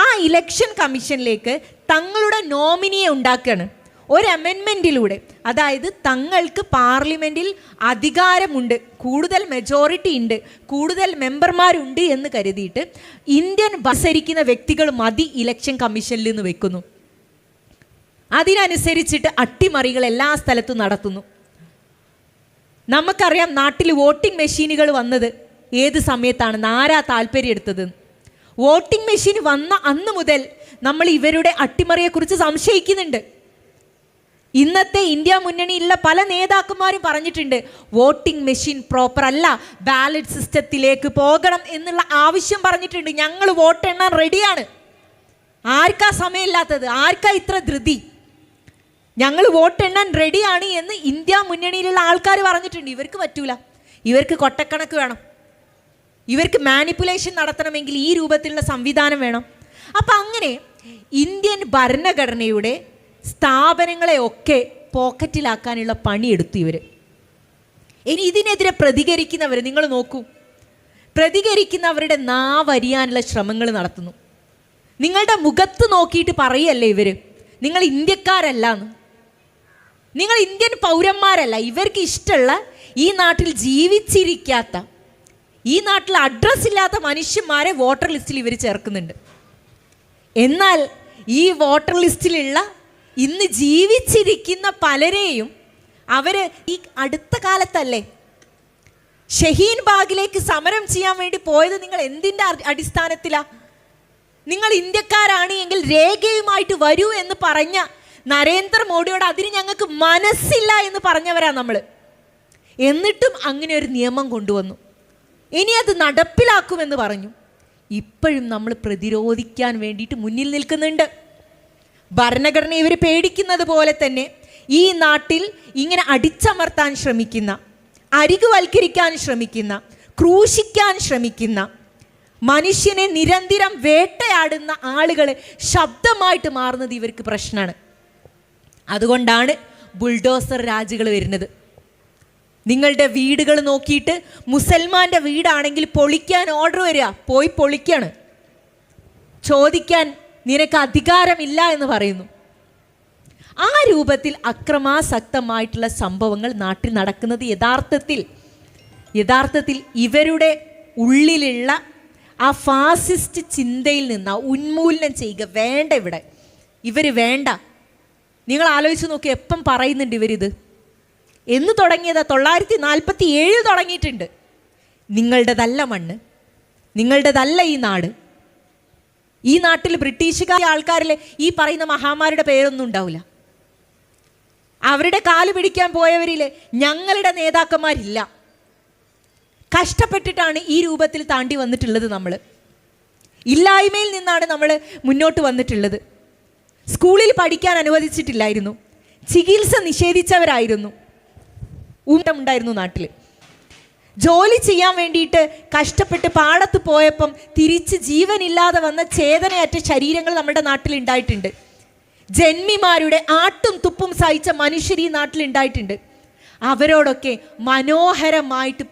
ആ ഇലക്ഷൻ കമ്മീഷനിലേക്ക് തങ്ങളുടെ നോമിനിയെ ഉണ്ടാക്കുകയാണ് ഒരു അമെൻമെൻറ്റിലൂടെ. അതായത് തങ്ങൾക്ക് പാർലമെൻറ്റിൽ അധികാരമുണ്ട്, കൂടുതൽ മെജോറിറ്റി ഉണ്ട്, കൂടുതൽ മെമ്പർമാരുണ്ട് എന്ന് കരുതിയിട്ട് ഇന്ത്യൻ ഭരിക്കുന്ന വ്യക്തികൾ മതി ഇലക്ഷൻ കമ്മീഷനിൽ നിന്ന് വെക്കുന്നു. അതിനനുസരിച്ചിട്ട് അട്ടിമറികൾ എല്ലാ സ്ഥലത്തും നടത്തുന്നു. നമുക്കറിയാം നാട്ടിൽ വോട്ടിംഗ് മെഷീനുകൾ വന്നത് ഏത് സമയത്താണെന്ന്, ആരാ താല്പര്യം എടുത്തത്. വോട്ടിംഗ് മെഷീൻ വന്ന അന്ന് മുതൽ നമ്മൾ ഇവരുടെ അട്ടിമറിയെക്കുറിച്ച് സംശയിക്കുന്നുണ്ട്. ഇന്നത്തെ ഇന്ത്യ മുന്നണിയിലുള്ള പല നേതാക്കന്മാരും പറഞ്ഞിട്ടുണ്ട്, വോട്ടിംഗ് മെഷീൻ പ്രോപ്പർ അല്ല, ബാലറ്റ് സിസ്റ്റത്തിലേക്ക് പോകണം എന്നുള്ള ആവശ്യം പറഞ്ഞിട്ടുണ്ട്. ഞങ്ങൾ വോട്ട് എണ്ണാൻ റെഡിയാണ്. ആർക്കാ സമയമില്ലാത്തത്? ആർക്കാ ഇത്ര ധൃതി? ഞങ്ങൾ വോട്ട് എണ്ണാൻ റെഡിയാണ് എന്ന് ഇന്ത്യ മുന്നണിയിലുള്ള ആൾക്കാർ പറഞ്ഞിട്ടുണ്ട്. ഇവർക്ക് പറ്റൂല, ഇവർക്ക് കൊട്ടക്കണക്ക് വേണം, ഇവർക്ക് മാനിപ്പുലേഷൻ നടത്തണമെങ്കിൽ ഈ രൂപത്തിലുള്ള സംവിധാനം വേണം. അപ്പം അങ്ങനെ ഇന്ത്യൻ ഭരണഘടനയുടെ സ്ഥാപനങ്ങളെയൊക്കെ പോക്കറ്റിലാക്കാനുള്ള പണിയെടുത്തു ഇവർ. ഇനി ഇതിനെതിരെ പ്രതികരിക്കുന്നവർ നിങ്ങൾ നോക്കൂ, പ്രതികരിക്കുന്നവരുടെ നാവരിയാനുള്ള ശ്രമങ്ങൾ നടത്തുന്നു. നിങ്ങളുടെ മുഖത്ത് നോക്കിയിട്ട് പറയല്ലേ ഇവർ, നിങ്ങൾ ഇന്ത്യക്കാരല്ലാന്ന്, നിങ്ങൾ ഇന്ത്യൻ പൗരന്മാരല്ല. ഇവർക്ക് ഇഷ്ടമുള്ള ഈ നാട്ടിൽ ജീവിച്ചിരിക്കാത്ത, ഈ നാട്ടിൽ അഡ്രസ് ഇല്ലാത്ത മനുഷ്യന്മാരെ വോട്ടർ ലിസ്റ്റിൽ ഇവർ ചേർക്കുന്നുണ്ട്. എന്നാൽ ഈ വോട്ടർ ലിസ്റ്റിലുള്ള ഇന്ന് ജീവിച്ചിരിക്കുന്ന പലരെയും അവർ ഈ അടുത്ത കാലത്തല്ലേ ഷഹീൻ ബാഗിലേക്ക് സമരം ചെയ്യാൻ വേണ്ടി പോയത് നിങ്ങൾ എന്തിൻ്റെ അടിസ്ഥാനത്തിലാണ്? നിങ്ങൾ ഇന്ത്യക്കാരാണ് എങ്കിൽ രേഖയുമായിട്ട് വരൂ എന്ന് പറഞ്ഞ നരേന്ദ്രമോദിയോട് അതിന് ഞങ്ങൾക്ക് മനസ്സില്ല എന്ന് പറഞ്ഞവരാ നമ്മൾ. എന്നിട്ടും അങ്ങനെ ഒരു നിയമം കൊണ്ടുവന്നു, ഇനി അത് നടപ്പിലാക്കുമെന്ന് പറഞ്ഞു. ഇപ്പോഴും നമ്മൾ പ്രതിരോധിക്കാൻ വേണ്ടിയിട്ട് മുന്നിൽ നിൽക്കുന്നുണ്ട്. ഭരണഘടന ഇവർ പേടിക്കുന്നത് പോലെ തന്നെ ഈ നാട്ടിൽ ഇങ്ങനെ അടിച്ചമർത്താൻ ശ്രമിക്കുന്ന, അരികുവൽക്കരിക്കാൻ ശ്രമിക്കുന്ന, ക്രൂശിക്കാൻ ശ്രമിക്കുന്ന, മനുഷ്യനെ നിരന്തരം വേട്ടയാടുന്ന ആളുകൾ ശബ്ദമായിട്ട് മാറുന്നത് ഇവർക്ക് പ്രശ്നമാണ്. അതുകൊണ്ടാണ് ബുൾഡോസർ രാജുകൾ വരുന്നത്. നിങ്ങളുടെ വീടുകൾ നോക്കിയിട്ട് മുസൽമാൻ്റെ വീടാണെങ്കിൽ പൊളിക്കാൻ ഓർഡർ വരിക, പോയി പൊളിക്കാണ്, ചോദിക്കാൻ നിനക്ക് അധികാരമില്ല എന്ന് പറയുന്നു. ആ രൂപത്തിൽ അക്രമാസക്തമായിട്ടുള്ള സംഭവങ്ങൾ നാട്ടിൽ നടക്കുന്നത് യഥാർത്ഥത്തിൽ ഇവരുടെ ഉള്ളിലുള്ള ആ ഫാസിസ്റ്റ് ചിന്തയിൽ നിന്ന് ഉന്മൂലനം ചെയ്യുക വേണ്ട. ഇവർ വേണ്ട. നിങ്ങൾ ആലോചിച്ച് നോക്കി, എപ്പം പറയുന്നുണ്ട് ഇവരിത്? എന്ന് തുടങ്ങിയതാ? 1947 തുടങ്ങിയിട്ടുണ്ട്. നിങ്ങളുടേതല്ല മണ്ണ്, നിങ്ങളുടേതല്ല ഈ നാട്. ഈ നാട്ടിൽ ബ്രിട്ടീഷുകാർ ആൾക്കാരിൽ ഈ പറയുന്ന മഹാന്മാരുടെ പേരൊന്നും ഉണ്ടാവില്ല. അവരുടെ കാല് പിടിക്കാൻ പോയവരിൽ ഞങ്ങളുടെ നേതാക്കന്മാരില്ല. കഷ്ടപ്പെട്ടിട്ടാണ് ഈ രൂപത്തിൽ താണ്ടി വന്നിട്ടുള്ളത്. നമ്മൾ ഇല്ലായ്മയിൽ നിന്നാണ് നമ്മൾ മുന്നോട്ട് വന്നിട്ടുള്ളത്. സ്കൂളിൽ പഠിക്കാൻ അനുവദിച്ചിട്ടില്ലായിരുന്നു, ചികിത്സ നിഷേധിച്ചവരായിരുന്നു, ഉണ്ടായിരുന്നു നാട്ടിൽ. ജോലി ചെയ്യാൻ വേണ്ടിയിട്ട് കഷ്ടപ്പെട്ട് പാടത്ത് പോയപ്പം തിരിച്ച് ജീവനില്ലാതെ വന്ന ചേതനയറ്റ ശരീരങ്ങൾ നമ്മുടെ നാട്ടിൽ ഉണ്ടായിട്ടുണ്ട്. ജന്മിമാരുടെ ആട്ടും തുപ്പും സഹിച്ച മനുഷ്യർ ഈ നാട്ടിൽ ഉണ്ടായിട്ടുണ്ട്. അവരോടൊക്കെ മനോഹരമായിട്ട്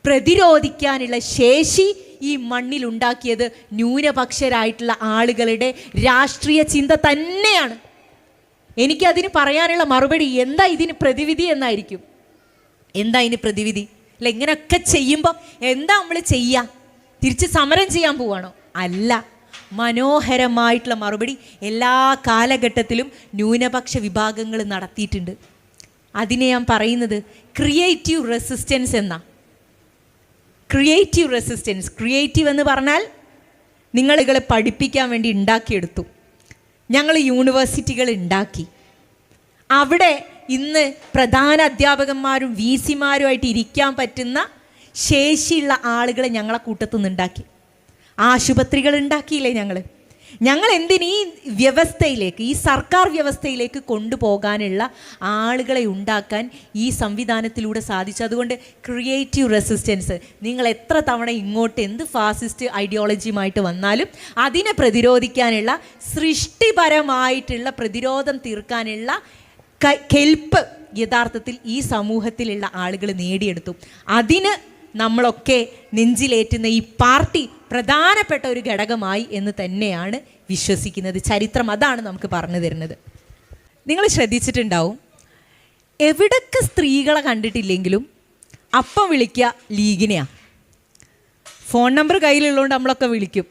പ്രതിരോധിക്കാനുള്ള ശേഷി ഈ മണ്ണിൽ ഉണ്ടാക്കിയത് ന്യൂനപക്ഷരായിട്ടുള്ള ആളുകളുടെ രാഷ്ട്രീയ ചിന്ത തന്നെയാണ്. എനിക്കതിന് പറയാനുള്ള മറുപടി എന്താ ഇതിന് പ്രതിവിധി എന്നായിരിക്കും. എന്താ ഇതിന് പ്രതിവിധി? അല്ല, ഇങ്ങനെയൊക്കെ ചെയ്യുമ്പോൾ എന്താ നമ്മൾ ചെയ്യുക? തിരിച്ച് സമരം ചെയ്യാൻ പോവാണോ? അല്ല. മനോഹരമായിട്ടുള്ള മറുപടി എല്ലാ കാലഘട്ടത്തിലും ന്യൂനപക്ഷ വിഭാഗങ്ങൾ നടത്തിയിട്ടുണ്ട്. അതിനെ ഞാൻ പറയുന്നത് ക്രിയേറ്റീവ് റെസിസ്റ്റൻസ് എന്നാ. ക്രിയേറ്റീവ് റെസിസ്റ്റൻസ്, ക്രിയേറ്റീവ് എന്ന് പറഞ്ഞാൽ നിങ്ങളെ പഠിപ്പിക്കാൻ വേണ്ടി ഉണ്ടാക്കിയെടുത്തു. ഞങ്ങൾ യൂണിവേഴ്സിറ്റികൾ ഉണ്ടാക്കി. അവിടെ ഇന്ന് പ്രധാന അധ്യാപകന്മാരും VC-മാരുമായിട്ട് ഇരിക്കാൻ പറ്റുന്ന ശേഷിയുള്ള ആളുകളെ ഞങ്ങളെ കൂട്ടത്തു നിന്നുണ്ടാക്കി. ആശുപത്രികൾ ഉണ്ടാക്കിയില്ലേ ഞങ്ങൾ എന്തിന് ഈ വ്യവസ്ഥയിലേക്ക്, ഈ സർക്കാർ വ്യവസ്ഥയിലേക്ക് കൊണ്ടുപോകാനുള്ള ആളുകളെ ഉണ്ടാക്കാൻ ഈ സംവിധാനത്തിലൂടെ സാധിച്ചു. അതുകൊണ്ട് ക്രിയേറ്റീവ് റെസിസ്റ്റൻസ്, നിങ്ങൾ എത്ര തവണ ഇങ്ങോട്ട് എന്ത് ഫാസിസ്റ്റ് ഐഡിയോളജിയുമായിട്ട് വന്നാലും അതിനെ പ്രതിരോധിക്കാനുള്ള സൃഷ്ടിപരമായിട്ടുള്ള പ്രതിരോധം തീർക്കാനുള്ള കെൽപ്പ് യഥാർത്ഥത്തിൽ ഈ സമൂഹത്തിലുള്ള ആളുകൾ നേടിയെടുത്തു. അതിന് നമ്മളൊക്കെ നെഞ്ചിലേറ്റുന്ന ഈ പാർട്ടി പ്രധാനപ്പെട്ട ഒരു ഘടകമായി എന്ന് തന്നെയാണ് വിശ്വസിക്കുന്നത്. ചരിത്രം അതാണ് നമുക്ക് പറഞ്ഞു തരുന്നത്. നിങ്ങൾ ശ്രദ്ധിച്ചിട്ടുണ്ടാവും, എവിടൊക്കെ സ്ത്രീകളെ കണ്ടിട്ടില്ലെങ്കിലും അപ്പം വിളിക്കുക ലീഗിനെയാണ്. ഫോൺ നമ്പർ കയ്യിലുള്ളതുകൊണ്ട് നമ്മളൊക്കെ വിളിക്കും.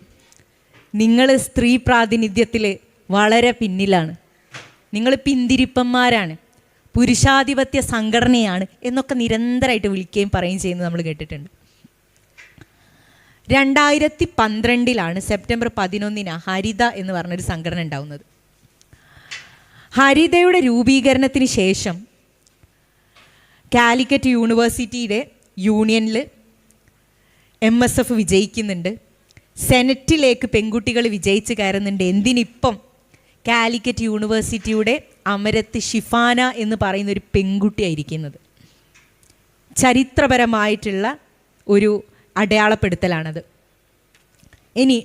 നിങ്ങൾ സ്ത്രീ പ്രാതിനിധ്യത്തിൽ വളരെ പിന്നിലാണ്, നിങ്ങൾ പിന്തിരിപ്പന്മാരാണ്, പുരുഷാധിപത്യ സംഘടനയാണ് എന്നൊക്കെ നിരന്തരമായിട്ട് വിളിക്കുകയും പറയുകയും ചെയ്യുന്നത് നമ്മൾ കേട്ടിട്ടുണ്ട്. 2012 സെപ്റ്റംബർ 11 ഹരിത എന്ന് പറഞ്ഞൊരു സംഘടന ഉണ്ടാവുന്നത്. ഹരിതയുടെ രൂപീകരണത്തിന് ശേഷം കാലിക്കറ്റ് യൂണിവേഴ്സിറ്റിയുടെ യൂണിയനിൽ MSF വിജയിക്കുന്നുണ്ട്. സെനറ്റിലേക്ക് പെൺകുട്ടികൾ വിജയിച്ച് കയറുന്നുണ്ട്. എന്തിനിപ്പം കാലിക്കറ്റ് യൂണിവേഴ്സിറ്റിയുടെ അമരത്ത് ഷിഫാന എന്ന് പറയുന്ന ഒരു പെൺകുട്ടിയായിരിക്കുന്നത്. ചരിത്രപരമായിട്ടുള്ള ഒരു അടയാളപ്പെടുത്തലാണത്. ഇനി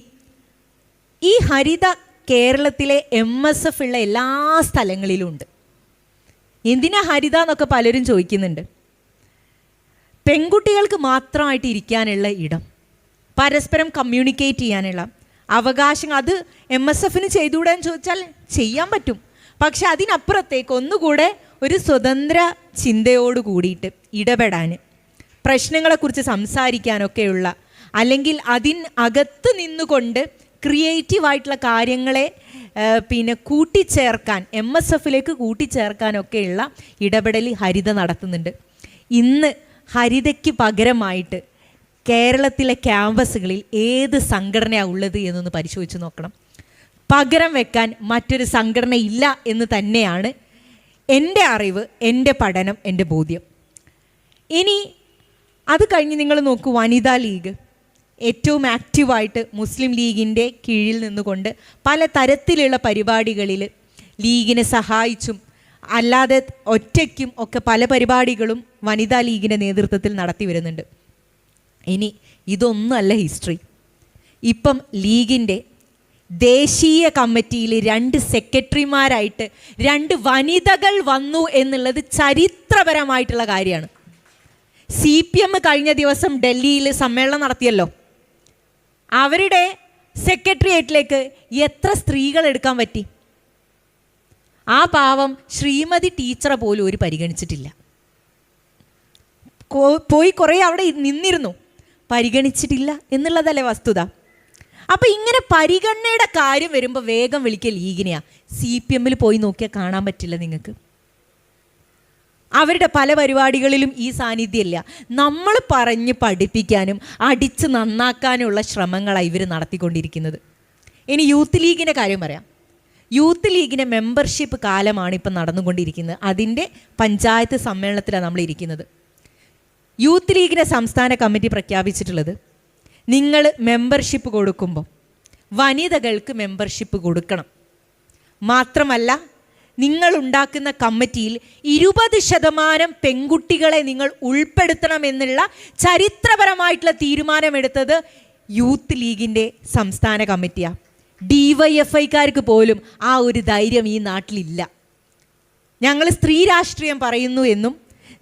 ഈ ഹരിത കേരളത്തിലെ MSF ഉള്ള എല്ലാ സ്ഥലങ്ങളിലും ഉണ്ട്. എന്തിനാ ഹരിത എന്നൊക്കെ പലരും ചോദിക്കുന്നുണ്ട്. പെൺകുട്ടികൾക്ക് മാത്രമായിട്ട് ഇരിക്കാനുള്ള ഇടം, പരസ്പരം കമ്മ്യൂണിക്കേറ്റ് ചെയ്യാനുള്ള അവകാശം, അത് MSFന് ചെയ്തുകൂടാന്ന് ചോദിച്ചാൽ ചെയ്യാൻ പറ്റും. പക്ഷെ അതിനപ്പുറത്തേക്ക് ഒന്നുകൂടെ ഒരു സ്വതന്ത്ര ചിന്തയോട് കൂടിയിട്ട് ഇടപെടാൻ, പ്രശ്നങ്ങളെക്കുറിച്ച് സംസാരിക്കാനൊക്കെയുള്ള, അല്ലെങ്കിൽ അതിനകത്ത് നിന്നുകൊണ്ട് ക്രിയേറ്റീവായിട്ടുള്ള കാര്യങ്ങളെ കൂട്ടിച്ചേർക്കാൻ, MSFലേക്ക് കൂട്ടിച്ചേർക്കാനൊക്കെയുള്ള ഇടപെടൽ ഹരിത നടത്തുന്നുണ്ട്. ഇന്ന് ഹരിതയ്ക്ക് പകരമായിട്ട് കേരളത്തിലെ ക്യാമ്പസുകളിൽ ഏത് സംഘടനയാണ് ഉള്ളത് എന്നൊന്ന് പരിശോധിച്ച് നോക്കണം. പകരം വെക്കാൻ മറ്റൊരു സംഘടന ഇല്ല എന്ന് തന്നെയാണ് എൻ്റെ അറിവ്, എൻ്റെ പഠനം, എൻ്റെ ബോധ്യം. ഇനി അത് കഴിഞ്ഞ് നിങ്ങൾ നോക്കൂ, വനിതാ ലീഗ് ഏറ്റവും ആക്റ്റീവായിട്ട് മുസ്ലിം ലീഗിൻ്റെ കീഴിൽ നിന്നുകൊണ്ട് പല തരത്തിലുള്ള പരിപാടികളിൽ ലീഗിനെ സഹായിച്ചും അല്ലാതെ ഒറ്റയ്ക്കും ഒക്കെ പല പരിപാടികളും വനിതാ ലീഗിൻ്റെ നേതൃത്വത്തിൽ നടത്തി വരുന്നുണ്ട്. ഇനി ഇതൊന്നുമല്ല ഹിസ്റ്ററി. ഇപ്പം ലീഗിൻ്റെ ദേശീയ കമ്മിറ്റിയിൽ 2 സെക്രട്ടറിമാരായിട്ട് 2 വനിതകൾ വന്നു എന്നുള്ളത് ചരിത്രപരമായിട്ടുള്ള കാര്യമാണ്. CPM കഴിഞ്ഞ ദിവസം ഡൽഹിയിൽ സമ്മേളനം നടത്തിയല്ലോ. അവരുടെ സെക്രട്ടേറിയറ്റിലേക്ക് എത്ര സ്ത്രീകൾ എടുക്കാൻ പറ്റി? ആ പാവം ശ്രീമതി ടീച്ചറെ പോലും ഒരു പരിഗണിച്ചിട്ടില്ല. പോയി കുറേ അവിടെ നിന്നിരുന്നു, പരിഗണിച്ചിട്ടില്ല എന്നുള്ളതല്ലേ വസ്തുത. അപ്പം ഇങ്ങനെ പരിഗണനയുടെ കാര്യം വരുമ്പോൾ വേഗം വിളിക്കുക ലീഗിനെയാണ്. CPMൽ പോയി നോക്കിയാൽ കാണാൻ പറ്റില്ല നിങ്ങൾക്ക്. അവരുടെ പല പരിപാടികളിലും ഈ സാന്നിധ്യമില്ല. നമ്മൾ പറഞ്ഞ് പഠിപ്പിക്കാനും അടിച്ച് നന്നാക്കാനുള്ള ശ്രമങ്ങളാണ് ഇവർ നടത്തിക്കൊണ്ടിരിക്കുന്നത്. ഇനി യൂത്ത് ലീഗിൻ്റെ കാര്യം പറയാം. യൂത്ത് ലീഗിൻ്റെ മെമ്പർഷിപ്പ് കാലമാണ് ഇപ്പം നടന്നുകൊണ്ടിരിക്കുന്നത്. അതിൻ്റെ പഞ്ചായത്ത് സമ്മേളനത്തിലാണ് നമ്മൾ ഇരിക്കുന്നത്. യൂത്ത് ലീഗിൻ്റെ സംസ്ഥാന കമ്മിറ്റി പ്രഖ്യാപിച്ചിട്ടുള്ളത്, നിങ്ങൾ മെമ്പർഷിപ്പ് കൊടുക്കുമ്പോൾ വനിതകൾക്ക് മെമ്പർഷിപ്പ് കൊടുക്കണം. മാത്രമല്ല നിങ്ങൾ ഉണ്ടാക്കുന്ന കമ്മിറ്റിയിൽ 20% പെൺകുട്ടികളെ നിങ്ങൾ ഉൾപ്പെടുത്തണമെന്നുള്ള ചരിത്രപരമായിട്ടുള്ള തീരുമാനമെടുത്തത് യൂത്ത് ലീഗിൻ്റെ സംസ്ഥാന കമ്മിറ്റിയാണ്. DYFIക്കാർക്ക് പോലും ആ ഒരു ധൈര്യം ഈ നാട്ടിലില്ല. ഞങ്ങൾ സ്ത്രീ രാഷ്ട്രീയം പറയുന്നു എന്നും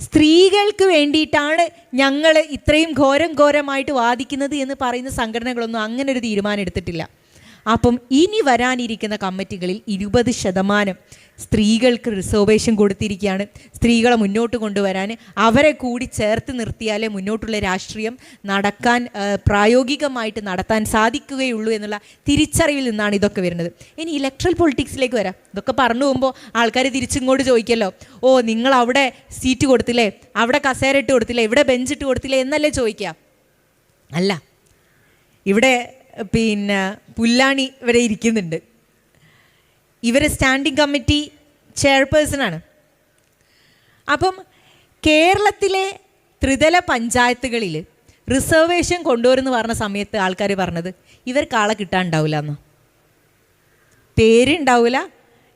സ്ത്രീകൾക്ക് വേണ്ടിയിട്ടാണ് ഞങ്ങൾ ഇത്രയും ഘോരമായിട്ട് വാദിക്കുന്നത് എന്ന് പറയുന്ന സംഘടനകളൊന്നും അങ്ങനെ ഒരു തീരുമാനം എടുത്തിട്ടില്ല. അപ്പം ഇനി വരാനിരിക്കുന്ന കമ്മിറ്റികളിൽ 20% സ്ത്രീകൾക്ക് റിസർവേഷൻ കൊടുത്തിരിക്കുകയാണ്. സ്ത്രീകളെ മുന്നോട്ട് കൊണ്ടുവരാൻ അവരെ കൂടി ചേർത്ത് നിർത്തിയാലേ മുന്നോട്ടുള്ള രാഷ്ട്രീയം നടക്കാൻ പ്രായോഗികമായിട്ട് നടത്താൻ സാധിക്കുകയുള്ളൂ എന്നുള്ള തിരിച്ചറിവിൽ നിന്നാണ് ഇതൊക്കെ വരുന്നത്. ഇനി ഇലക്ട്രൽ പൊളിറ്റിക്സിലേക്ക് വരാം. ഇതൊക്കെ പറഞ്ഞു പോകുമ്പോൾ ആൾക്കാർ തിരിച്ചിങ്ങോട്ട് ചോദിക്കല്ലോ, ഓ നിങ്ങൾ അവിടെ സീറ്റ് കൊടുത്തില്ലേ, അവിടെ കസേര ഇട്ട് കൊടുത്തില്ലേ, ഇവിടെ ബെഞ്ച് ഇട്ട് കൊടുത്തില്ലേ എന്നല്ലേ ചോദിക്കുക. അല്ല, ഇവിടെ പുല്ലാണി ഇവരെ ഇരിക്കുന്നുണ്ട്. ഇവർ സ്റ്റാൻഡിംഗ് കമ്മിറ്റി ചെയർപേഴ്സണാണ്. അപ്പം കേരളത്തിലെ ത്രിതല പഞ്ചായത്തുകളിൽ റിസർവേഷൻ കൊണ്ടുവരുമെന്ന് പറഞ്ഞ സമയത്ത് ആൾക്കാർ പറഞ്ഞത് ഇവർക്ക് ആളെ കിട്ടാനുണ്ടാവില്ല എന്നോ, പേരുണ്ടാവില്ല,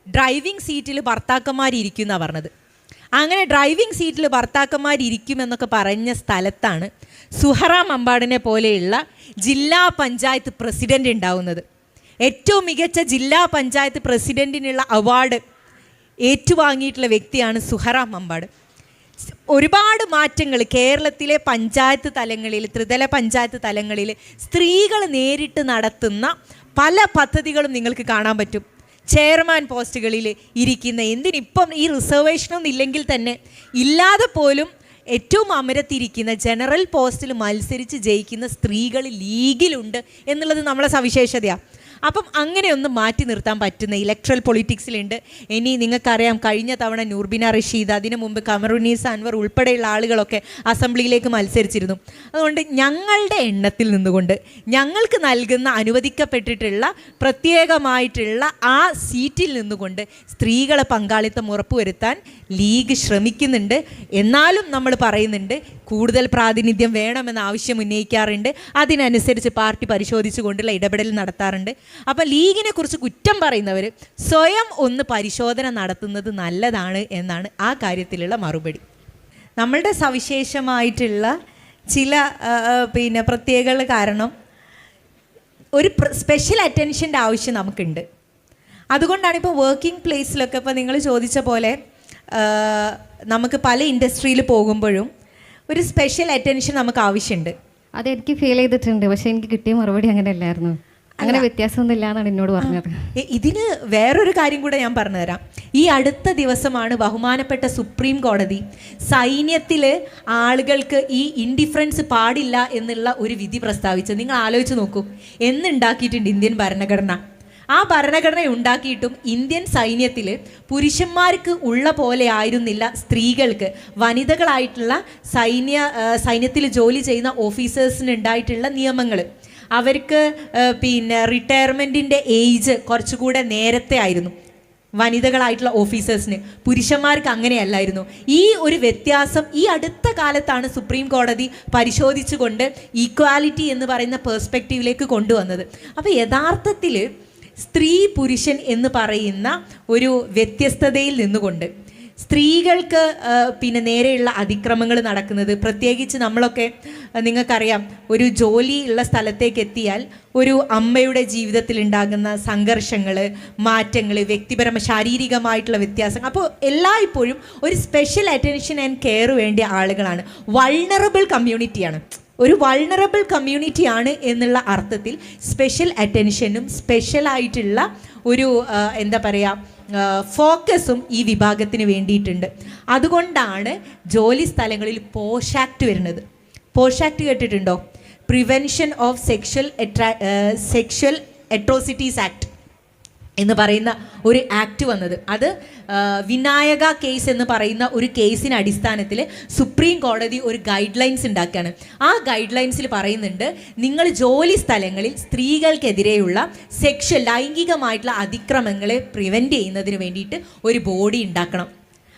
ഡ്രൈവിംഗ് സീറ്റിൽ ഭർത്താക്കന്മാരിയ്ക്കും എന്നാണ് പറഞ്ഞത്. അങ്ങനെ ഡ്രൈവിംഗ് സീറ്റിൽ ഭർത്താക്കന്മാരിയ്ക്കുമെന്നൊക്കെ പറഞ്ഞ സ്ഥലത്താണ് സുഹറ മമ്പാടിനെ പോലെയുള്ള ജില്ലാ പഞ്ചായത്ത് പ്രസിഡൻ്റ് ഉണ്ടാവുന്നത്. ഏറ്റവും മികച്ച ജില്ലാ പഞ്ചായത്ത് പ്രസിഡൻറ്റിനുള്ള അവാർഡ് ഏറ്റുവാങ്ങിയിട്ടുള്ള വ്യക്തിയാണ് സുഹറ മമ്പാട്. ഒരുപാട് മാറ്റങ്ങൾ കേരളത്തിലെ പഞ്ചായത്ത് തലങ്ങളിൽ, ത്രിതല പഞ്ചായത്ത് തലങ്ങളിൽ സ്ത്രീകൾ നേരിട്ട് നടത്തുന്ന പല പദ്ധതികളും നിങ്ങൾക്ക് കാണാൻ പറ്റും. ചെയർമാൻ പോസ്റ്റുകളിൽ ഇരിക്കുന്ന, എന്തിനിപ്പം ഈ റിസർവേഷനൊന്നും ഇല്ലെങ്കിൽ തന്നെ ഇല്ലാതെ പോലും ഏറ്റവും അമരത്തിരിക്കുന്ന ജനറൽ പോസ്റ്റിൽ മത്സരിച്ച് ജയിക്കുന്ന സ്ത്രീകൾ ലീഗിലുണ്ട് എന്നുള്ളത് നമ്മളെ സവിശേഷതയാണ്. അപ്പം അങ്ങനെയൊന്നും മാറ്റി നിർത്താൻ പറ്റുന്ന ഇലക്ട്രൽ പൊളിറ്റിക്സിലുണ്ട്. ഇനി നിങ്ങൾക്കറിയാം, കഴിഞ്ഞ തവണ നൂർബിന റഷീദ്, അതിനു മുമ്പ് കമറുന്നീസ അൻവർ ഉൾപ്പെടെയുള്ള ആളുകളൊക്കെ അസംബ്ലിയിലേക്ക് മത്സരിച്ചിരുന്നു. അതുകൊണ്ട് ഞങ്ങളുടെ എണ്ണത്തിൽ നിന്നുകൊണ്ട് ഞങ്ങൾക്ക് നൽകുന്ന അനുവദിക്കപ്പെട്ടിട്ടുള്ള പ്രത്യേകമായിട്ടുള്ള ആ സീറ്റിൽ നിന്നുകൊണ്ട് സ്ത്രീകളെ പങ്കാളിത്തം ഉറപ്പുവരുത്താൻ ലീഗ് ശ്രമിക്കുന്നുണ്ട്. എന്നാലും നമ്മൾ പറയുന്നുണ്ട് കൂടുതൽ പ്രാതിനിധ്യം വേണമെന്ന ആവശ്യം ഉന്നയിക്കാറുണ്ട്. അതിനനുസരിച്ച് പാർട്ടി പരിശോധിച്ചുകൊണ്ടുള്ള ഇടപെടൽ നടത്താറുണ്ട്. അപ്പോൾ ലീഗിനെ കുറിച്ച് കുറ്റം പറയുന്നവർ സ്വയം ഒന്ന് പരിശോധന നടത്തുന്നത് നല്ലതാണ് എന്നാണ് ആ കാര്യത്തിലുള്ള മറുപടി. നമ്മളുടെ സവിശേഷമായിട്ടുള്ള ചില പ്രത്യേകതകൾ കാരണം ഒരു സ്പെഷ്യൽ അറ്റൻഷൻ്റെ ആവശ്യം നമുക്കുണ്ട്. അതുകൊണ്ടാണ് ഇപ്പോൾ വർക്കിംഗ് പ്ലേസിലൊക്കെ ഇപ്പോൾ നിങ്ങൾ ചോദിച്ച പോലെ നമുക്ക് പല ഇൻഡസ്ട്രിയിൽ പോകുമ്പോഴും ഒരു സ്പെഷ്യൽ അറ്റൻഷൻ നമുക്ക് ആവശ്യമുണ്ട്. അതെനിക്ക് ഫീൽ ചെയ്തിട്ടുണ്ട്. പക്ഷേ എനിക്ക് കിട്ടിയ മറുപടി അങ്ങനെ അല്ലായിരുന്നു. അങ്ങനെ വ്യത്യാസമൊന്നും ഇല്ല എന്നാണ് എന്നോട് പറഞ്ഞത്. ഇതിന് വേറൊരു കാര്യം കൂടെ ഞാൻ പറഞ്ഞുതരാം. ഈ അടുത്ത ദിവസമാണ് ബഹുമാനപ്പെട്ട സുപ്രീം കോടതി സൈന്യത്തിൽ ആളുകൾക്ക് ഈ ഇൻഡിഫറൻസ് പാടില്ല എന്നുള്ള ഒരു വിധി പ്രസ്താവിച്ചത്. നിങ്ങൾ ആലോചിച്ച് നോക്കൂ, എന്നുണ്ടാക്കിയിട്ടുണ്ട് ഇന്ത്യൻ ഭരണഘടന. ആ ഭരണഘടന ഉണ്ടാക്കിയിട്ടും ഇന്ത്യൻ സൈന്യത്തിൽ പുരുഷന്മാർക്ക് ഉള്ള പോലെ ആയിരുന്നില്ല സ്ത്രീകൾക്ക്, വനിതകളായിട്ടുള്ള സൈന്യത്തിൽ ജോലി ചെയ്യുന്ന ഓഫീസേഴ്സിന് ഉണ്ടായിട്ടുള്ള നിയമങ്ങൾ. അവർക്ക് റിട്ടയർമെൻറ്റിൻ്റെ ഏജ് കുറച്ചുകൂടെ നേരത്തെ ആയിരുന്നു വനിതകളായിട്ടുള്ള ഓഫീസേഴ്സിന്. പുരുഷന്മാർക്ക് അങ്ങനെയല്ലായിരുന്നു. ഈ ഒരു വ്യത്യാസം ഈ അടുത്ത കാലത്താണ് സുപ്രീം കോടതി പരിശോധിച്ചുകൊണ്ട് ഈക്വാലിറ്റി എന്ന് പറയുന്ന പേഴ്സ്പെക്റ്റീവിലേക്ക് കൊണ്ടുവന്നത്. അപ്പോൾ യഥാർത്ഥത്തിൽ സ്ത്രീ പുരുഷൻ എന്ന് പറയുന്ന ഒരു വ്യത്യസ്തതയിൽ നിന്നുകൊണ്ട് സ്ത്രീകൾക്ക് നേരെയുള്ള അതിക്രമങ്ങൾ നടക്കുന്നത്, പ്രത്യേകിച്ച് നമ്മളൊക്കെ നിങ്ങൾക്കറിയാം, ഒരു ജോലി ഉള്ള സ്ഥലത്തേക്ക് എത്തിയാൽ ഒരു അമ്മയുടെ ജീവിതത്തിൽ ഉണ്ടാകുന്ന സംഘർഷങ്ങൾ, മാറ്റങ്ങൾ, ശാരീരികമായിട്ടുള്ള വ്യത്യാസം. അപ്പോൾ എല്ലായ്പ്പോഴും ഒരു സ്പെഷ്യൽ അറ്റൻഷൻ ആൻഡ് കെയർ വേണ്ടിയ ആളുകളാണ്. വൾണറബിൾ കമ്മ്യൂണിറ്റിയാണ്, ഒരു വൾണറബിൾ കമ്മ്യൂണിറ്റിയാണ് എന്നുള്ള അർത്ഥത്തിൽ സ്പെഷ്യൽ അറ്റൻഷനും സ്പെഷ്യലായിട്ടുള്ള ഒരു ഫോക്കസും ഈ വിഭാഗത്തിന് വേണ്ടിയിട്ടുണ്ട്. അതുകൊണ്ടാണ് ജോലി സ്ഥലങ്ങളിൽ പോഷ് ആക്ട് വരുന്നത്. പോഷ് ആക്ട് കേട്ടിട്ടുണ്ടോ? Prevention of sexual atrocities act എന്ന് പറയുന്ന ഒരു ആക്ട് വന്നത്. അത് വിനായക കേസ് എന്ന് പറയുന്ന ഒരു കേസിന് അടിസ്ഥാനത്തിൽ സുപ്രീം കോടതി ഒരു ഗൈഡ് ലൈൻസ് ഉണ്ടാക്കുകയാണ്. ആ ഗൈഡ് ലൈൻസിൽ പറയുന്നുണ്ട്, നിങ്ങൾ ജോലി സ്ഥലങ്ങളിൽ സ്ത്രീകൾക്കെതിരെയുള്ള ലൈംഗികമായിട്ടുള്ള അതിക്രമങ്ങളെ പ്രിവെൻറ്റ് ചെയ്യുന്നതിന് വേണ്ടിയിട്ട് ഒരു ബോഡി ഉണ്ടാക്കണം.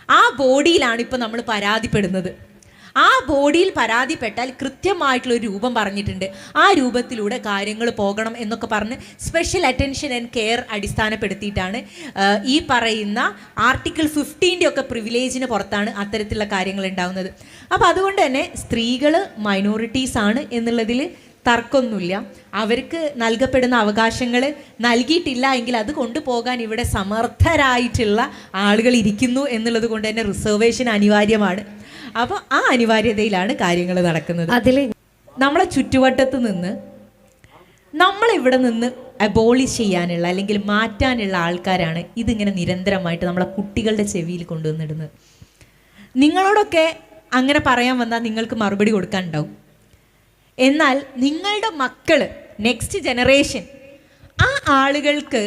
ആ ബോഡിയിലാണ് ഇപ്പോൾ നമ്മൾ പരാതിപ്പെടുന്നത്. ആ ബോഡിയിൽ പരാതിപ്പെട്ടാൽ കൃത്യമായിട്ടുള്ള ഒരു രൂപം പറഞ്ഞിട്ടുണ്ട്, ആ രൂപത്തിലൂടെ കാര്യങ്ങൾ പോകണം എന്നൊക്കെ പറഞ്ഞ് സ്പെഷ്യൽ അറ്റൻഷൻ ആൻഡ് കെയർ അടിസ്ഥാനപ്പെടുത്തിയിട്ടാണ് ഈ പറയുന്ന ആർട്ടിക്കിൾ 15 ഒക്കെ പ്രിവിലേജിന് പുറത്താണ് അത്തരത്തിലുള്ള കാര്യങ്ങൾ ഉണ്ടാകുന്നത്. അപ്പോൾ അതുകൊണ്ട് തന്നെ സ്ത്രീകൾ മൈനോറിറ്റീസ് ആണ് എന്നുള്ളതിൽ തർക്കമൊന്നുമില്ല. അവർക്ക് നൽകപ്പെടുന്ന അവകാശങ്ങൾ നൽകിയിട്ടില്ല എങ്കിൽ അത് കൊണ്ടുപോകാൻ ഇവിടെ സമർത്ഥരായിട്ടുള്ള ആളുകൾ ഇരിക്കുന്നു എന്നുള്ളത് കൊണ്ട് തന്നെ റിസർവേഷൻ അനിവാര്യമാണ്. അപ്പോൾ ആ അനിവാര്യതയിലാണ് കാര്യങ്ങൾ നടക്കുന്നത്. അതിൽ നമ്മളെ ചുറ്റുവട്ടത്ത് നിന്ന് നമ്മളിവിടെ നിന്ന് അബോളിഷ് ചെയ്യാനുള്ള അല്ലെങ്കിൽ മാറ്റാനുള്ള ആൾക്കാരാണ് ഇതിങ്ങനെ നിരന്തരമായിട്ട് നമ്മളെ കുട്ടികളുടെ ചെവിയിൽ കൊണ്ടുവന്നിടുന്നത്. നിങ്ങളോടൊക്കെ അങ്ങനെ പറയാൻ വന്നാൽ നിങ്ങൾക്ക് മറുപടി കൊടുക്കാനുണ്ടാവും. എന്നാൽ നിങ്ങളുടെ മക്കൾ, നെക്സ്റ്റ് ജനറേഷൻ, ആ ആളുകൾക്ക്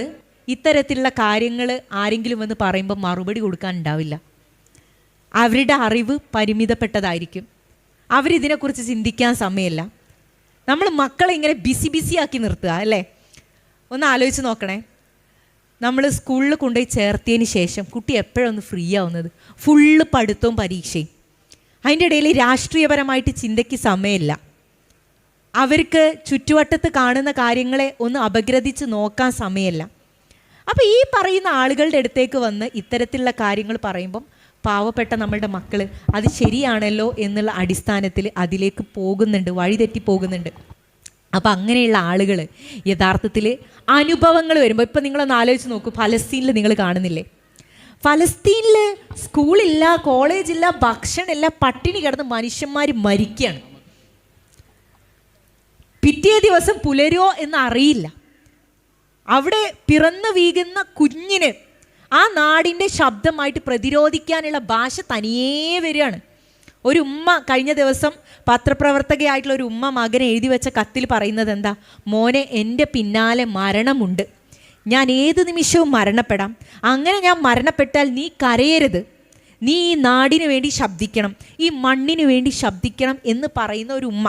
ഇത്തരത്തിലുള്ള കാര്യങ്ങൾ ആരെങ്കിലും വന്ന് പറയുമ്പോൾ മറുപടി കൊടുക്കാൻ ഉണ്ടാവില്ല. അവരുടെ അറിവ് പരിമിതപ്പെട്ടതായിരിക്കും. അവരിതിനെക്കുറിച്ച് ചിന്തിക്കാൻ സമയമില്ല. നമ്മൾ മക്കളെ ഇങ്ങനെ ബിസി ആക്കി നിർത്തുക അല്ലേ? ഒന്ന് ആലോചിച്ച് നോക്കണേ. നമ്മൾ സ്കൂളിൽ കൊണ്ടുപോയി ചേർത്തിയതിന് ശേഷം കുട്ടി എപ്പോഴൊന്ന് ഫ്രീ ആവുന്നത്? ഫുള്ള് പഠിത്തവും പരീക്ഷയും. അതിൻ്റെ ഇടയിൽ രാഷ്ട്രീയപരമായിട്ട് ചിന്തയ്ക്ക് സമയമില്ല. അവർക്ക് ചുറ്റുവട്ടത്ത് കാണുന്ന കാര്യങ്ങളെ ഒന്ന് അപഗ്രഥിച്ച് നോക്കാൻ സമയമില്ല. അപ്പോൾ ഈ പറയുന്ന ആളുകളുടെ അടുത്തേക്ക് വന്ന് ഇത്തരത്തിലുള്ള കാര്യങ്ങൾ പറയുമ്പം പാവപ്പെട്ട നമ്മളുടെ മക്കൾ അത് ശരിയാണല്ലോ എന്നുള്ള അടിസ്ഥാനത്തിൽ അതിലേക്ക് പോകുന്നുണ്ട്, വഴിതെറ്റി പോകുന്നുണ്ട്. അപ്പം അങ്ങനെയുള്ള ആളുകൾ യഥാർത്ഥത്തിൽ അനുഭവങ്ങൾ വരുമ്പോൾ, ഇപ്പം നിങ്ങളൊന്ന് ആലോചിച്ച് നോക്കൂ, ഫലസ്തീനിൽ നിങ്ങൾ കാണുന്നില്ലേ? ഫലസ്തീനിൽ സ്കൂളില്ല, കോളേജില്ല, ഭക്ഷണമില്ല, പട്ടിണി കിടന്ന് മനുഷ്യന്മാർ മരിക്കുകയാണ്. പിറ്റേ ദിവസം പുലരോ എന്ന് അറിയില്ല. അവിടെ പിറന്നു വീകുന്ന കുഞ്ഞിന് ആ നാടിൻ്റെ ശബ്ദമായിട്ട് പ്രതിരോധിക്കാനുള്ള ഭാഷ തനിയേ വരികയാണ്. ഒരു ഉമ്മ കഴിഞ്ഞ ദിവസം പത്രപ്രവർത്തകയായിട്ടുള്ള ഒരു ഉമ്മ മകനെ എഴുതി വെച്ച കത്തിൽ പറയുന്നത് എന്താ? മോനെ, എൻ്റെ പിന്നാലെ മരണമുണ്ട്, ഞാൻ ഏത് നിമിഷവും മരണപ്പെടാം. അങ്ങനെ ഞാൻ മരണപ്പെട്ടാൽ നീ കരയരുത്, നീ ഈ നാടിനു വേണ്ടി ശബ്ദിക്കണം, ഈ മണ്ണിന് വേണ്ടി ശബ്ദിക്കണം എന്ന് പറയുന്ന ഒരു ഉമ്മ.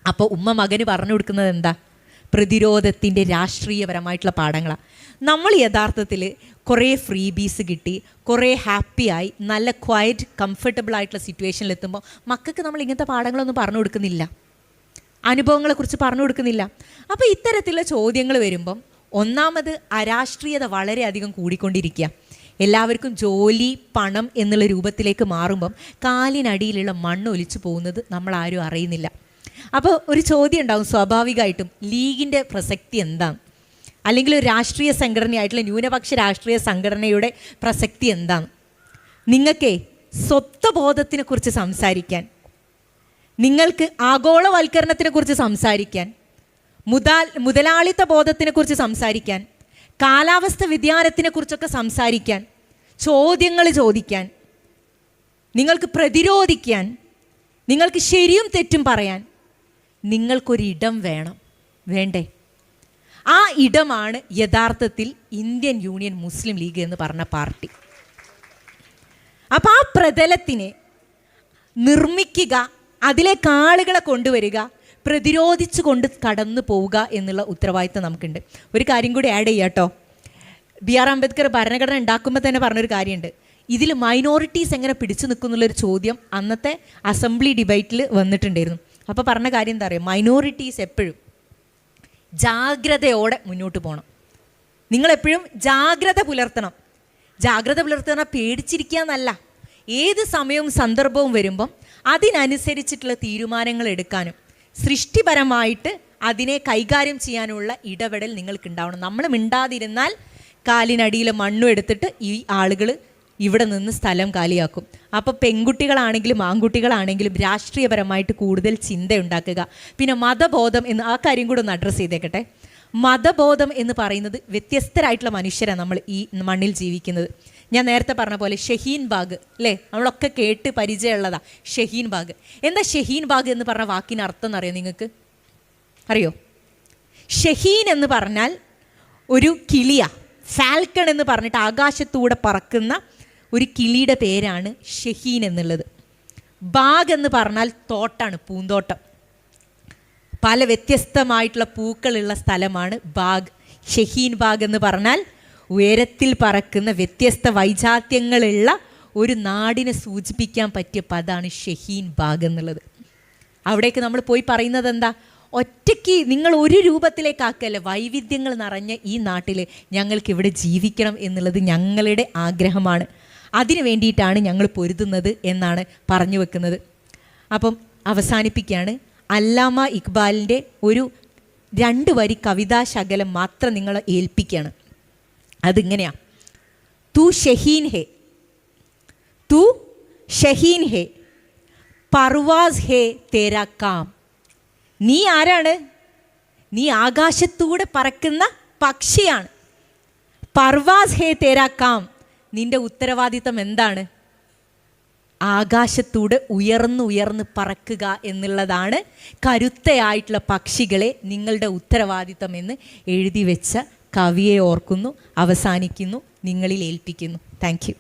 അപ്പോൾ ഉമ്മ മകന് പറഞ്ഞു കൊടുക്കുന്നത് എന്താ? പ്രതിരോധത്തിൻ്റെ രാഷ്ട്രീയപരമായിട്ടുള്ള പാഠങ്ങളാണ്. നമ്മൾ യഥാർത്ഥത്തിൽ കുറേ ഫ്രീ ബീസ് കിട്ടി, കുറേ ഹാപ്പിയായി, നല്ല ക്വയറ്റ് കംഫർട്ടബിൾ ആയിട്ടുള്ള സിറ്റുവേഷനിൽ എത്തുമ്പോൾ മക്കൾക്ക് നമ്മൾ ഇങ്ങനത്തെ പാഠങ്ങളൊന്നും പറഞ്ഞു കൊടുക്കുന്നില്ല, അനുഭവങ്ങളെക്കുറിച്ച് പറഞ്ഞു കൊടുക്കുന്നില്ല. അപ്പോൾ ഇത്തരത്തിലുള്ള ചോദ്യങ്ങൾ വരുമ്പം ഒന്നാമത് അരാഷ്ട്രീയത വളരെയധികം കൂടിക്കൊണ്ടിരിക്കുക. എല്ലാവർക്കും ജോലി, പണം എന്നുള്ള രൂപത്തിലേക്ക് മാറുമ്പം കാലിനടിയിലുള്ള മണ്ണ് ഒലിച്ചു പോകുന്നത് നമ്മളാരും അറിയുന്നില്ല. അപ്പോൾ ഒരു ചോദ്യം ഉണ്ടാവും സ്വാഭാവികമായിട്ടും, ലീഗിൻ്റെ പ്രസക്തി എന്താണ്? അല്ലെങ്കിൽ ഒരു രാഷ്ട്രീയ സംഘടനയായിട്ടുള്ള ന്യൂനപക്ഷ രാഷ്ട്രീയ സംഘടനയുടെ പ്രസക്തി എന്താണ്? നിങ്ങൾക്ക് സ്വത്വബോധത്തിനെ കുറിച്ച് സംസാരിക്കാൻ, നിങ്ങൾക്ക് ആഗോളവൽക്കരണത്തിനെ കുറിച്ച് സംസാരിക്കാൻ, മുതലാളിത്ത ബോധത്തിനെ കുറിച്ച് സംസാരിക്കാൻ, കാലാവസ്ഥ വ്യതിയാനത്തിനെ കുറിച്ചൊക്കെ സംസാരിക്കാൻ, ചോദ്യങ്ങൾ ചോദിക്കാൻ, നിങ്ങൾക്ക് പ്രതിരോധിക്കാൻ, നിങ്ങൾക്ക് ശരിയും തെറ്റും പറയാൻ നിങ്ങൾക്കൊരിടം വേണം, വേണ്ടേ? ആ ഇടമാണ് യഥാർത്ഥത്തിൽ ഇന്ത്യൻ യൂണിയൻ മുസ്ലിം ലീഗ് എന്ന് പറഞ്ഞ പാർട്ടി. അപ്പോൾ ആ പ്രതലത്തിനെ നിർമ്മിക്കുക, അതിലേക്ക് ആളുകളെ കൊണ്ടുവരിക, പ്രതിരോധിച്ചു കൊണ്ട് കടന്നു പോവുക എന്നുള്ള ഉത്തരവാദിത്തം നമുക്കുണ്ട്. ഒരു കാര്യം കൂടി ആഡ് ചെയ്യാം കേട്ടോ. BR അംബേദ്കർ ഭരണഘടന ഉണ്ടാക്കുമ്പോൾ തന്നെ പറഞ്ഞൊരു കാര്യമുണ്ട്. ഇതിൽ മൈനോറിറ്റീസ് എങ്ങനെ പിടിച്ചു നിൽക്കുന്നുള്ളൊരു ചോദ്യം അന്നത്തെ അസംബ്ലി ഡിബേറ്റിൽ വന്നിട്ടുണ്ടായിരുന്നു. അപ്പോൾ പറഞ്ഞ കാര്യം എന്താ പറയുക? മൈനോറിറ്റീസ് എപ്പോഴും ജാഗ്രതയോടെ മുന്നോട്ട് പോകണം. നിങ്ങളെപ്പോഴും ജാഗ്രത പുലർത്തണം. ജാഗ്രത പുലർത്തുന്ന പേടിച്ചിരിക്കുക എന്നല്ല, ഏത് സമയവും സന്ദർഭവും വരുമ്പം അതിനനുസരിച്ചിട്ടുള്ള തീരുമാനങ്ങൾ എടുക്കാനും സൃഷ്ടിപരമായിട്ട് അതിനെ കൈകാര്യം ചെയ്യാനുള്ള ഇടപെടൽ നിങ്ങൾക്കുണ്ടാവണം. നമ്മൾ മിണ്ടാതിരുന്നാൽ കാലിനടിയിൽ മണ്ണും എടുത്തിട്ട് ഈ ആളുകൾ ഇവിടെ നിന്ന് സ്ഥലം കാലിയാക്കും. അപ്പോൾ പെൺകുട്ടികളാണെങ്കിലും ആൺകുട്ടികളാണെങ്കിലും രാഷ്ട്രീയപരമായിട്ട് കൂടുതൽ ചിന്തയുണ്ടാക്കുക. പിന്നെ മതബോധം എന്ന് ആ കാര്യം കൂടെ ഒന്ന് അഡ്രസ്സ് ചെയ്തേക്കട്ടെ. മതബോധം എന്ന് പറയുന്നത് വ്യത്യസ്തരായിട്ടുള്ള മനുഷ്യരാണ് നമ്മൾ ഈ മണ്ണിൽ ജീവിക്കുന്നത്. ഞാൻ നേരത്തെ പറഞ്ഞ പോലെ ഷഹീൻ ബാഗ് അല്ലേ, നമ്മളൊക്കെ കേട്ട് പരിചയമുള്ളതാ ഷഹീൻ ബാഗ്. എന്താ ഷഹീൻ ബാഗ് എന്ന് പറഞ്ഞ വാക്കിന് അർത്ഥം എന്നറിയോ നിങ്ങൾക്ക്? അറിയോ? ഷഹീൻ എന്ന് പറഞ്ഞാൽ ഒരു കിളിയ, ഫാൽക്കൺ എന്ന് പറഞ്ഞിട്ട് ആകാശത്തൂടെ പറക്കുന്ന ഒരു കിളിയുടെ പേരാണ് ഷഹീൻ എന്നുള്ളത്. ബാഗ് എന്ന് പറഞ്ഞാൽ തോട്ടാണ്, പൂന്തോട്ടം. പല വ്യത്യസ്തമായിട്ടുള്ള പൂക്കളുള്ള സ്ഥലമാണ് ബാഗ്. ഷഹീൻ ബാഗ് എന്ന് പറഞ്ഞാൽ ഉയരത്തിൽ പറക്കുന്ന വ്യത്യസ്ത വൈജാത്യങ്ങളുള്ള ഒരു നാടിനെ സൂചിപ്പിക്കാൻ പറ്റിയ പദമാണ് ഷഹീൻ ബാഗ് എന്നുള്ളത്. അവിടേക്ക് നമ്മൾ പോയി പറയുന്നത് എന്താ? ഒറ്റയ്ക്ക് നിങ്ങൾ ഒരു രൂപത്തിലേക്കാക്കല്ല, വൈവിധ്യങ്ങൾ നിറഞ്ഞ ഈ നാട്ടിൽ ഞങ്ങൾക്ക് ഇവിടെ ജീവിക്കണം എന്നുള്ളത് ഞങ്ങളുടെ ആഗ്രഹമാണ്. അതിനു വേണ്ടിയിട്ടാണ് ഞങ്ങൾ പൊരുതുന്നത് എന്നാണ് പറഞ്ഞു വെക്കുന്നത്. അപ്പം അവസാനിപ്പിക്കുകയാണ്. അല്ലാമ ഇക്ബാലിൻ്റെ ഒരു 2 വരി കവിതാശകലം മാത്രം നിങ്ങളെ ഏൽപ്പിക്കുകയാണ്. അതിങ്ങനെയാണ്: തൂ ഷഹീൻ ഹേ, തൂ ഷഹീൻ ഹേ, പർവാസ് ഹേ തേരാ കാം. നീ ആരാണ്? നീ ആകാശത്തൂടെ പറക്കുന്ന പക്ഷിയാണ്. പർവാസ് ഹേ തേരാ കാം, നിന്റെ ഉത്തരവാദിത്തം എന്താണ്? ആകാശത്തൂടെ ഉയർന്ന് പറക്കുക എന്നുള്ളതാണ് കരുത്തയായിട്ടുള്ള പക്ഷികളെ നിങ്ങളുടെ ഉത്തരവാദിത്തം എന്ന് എഴുതി വെച്ച കവിയെ ഓർക്കുന്നു, അവസാനിക്കുന്നു, നിങ്ങളിൽ ഏൽപ്പിക്കുന്നു. Thank you.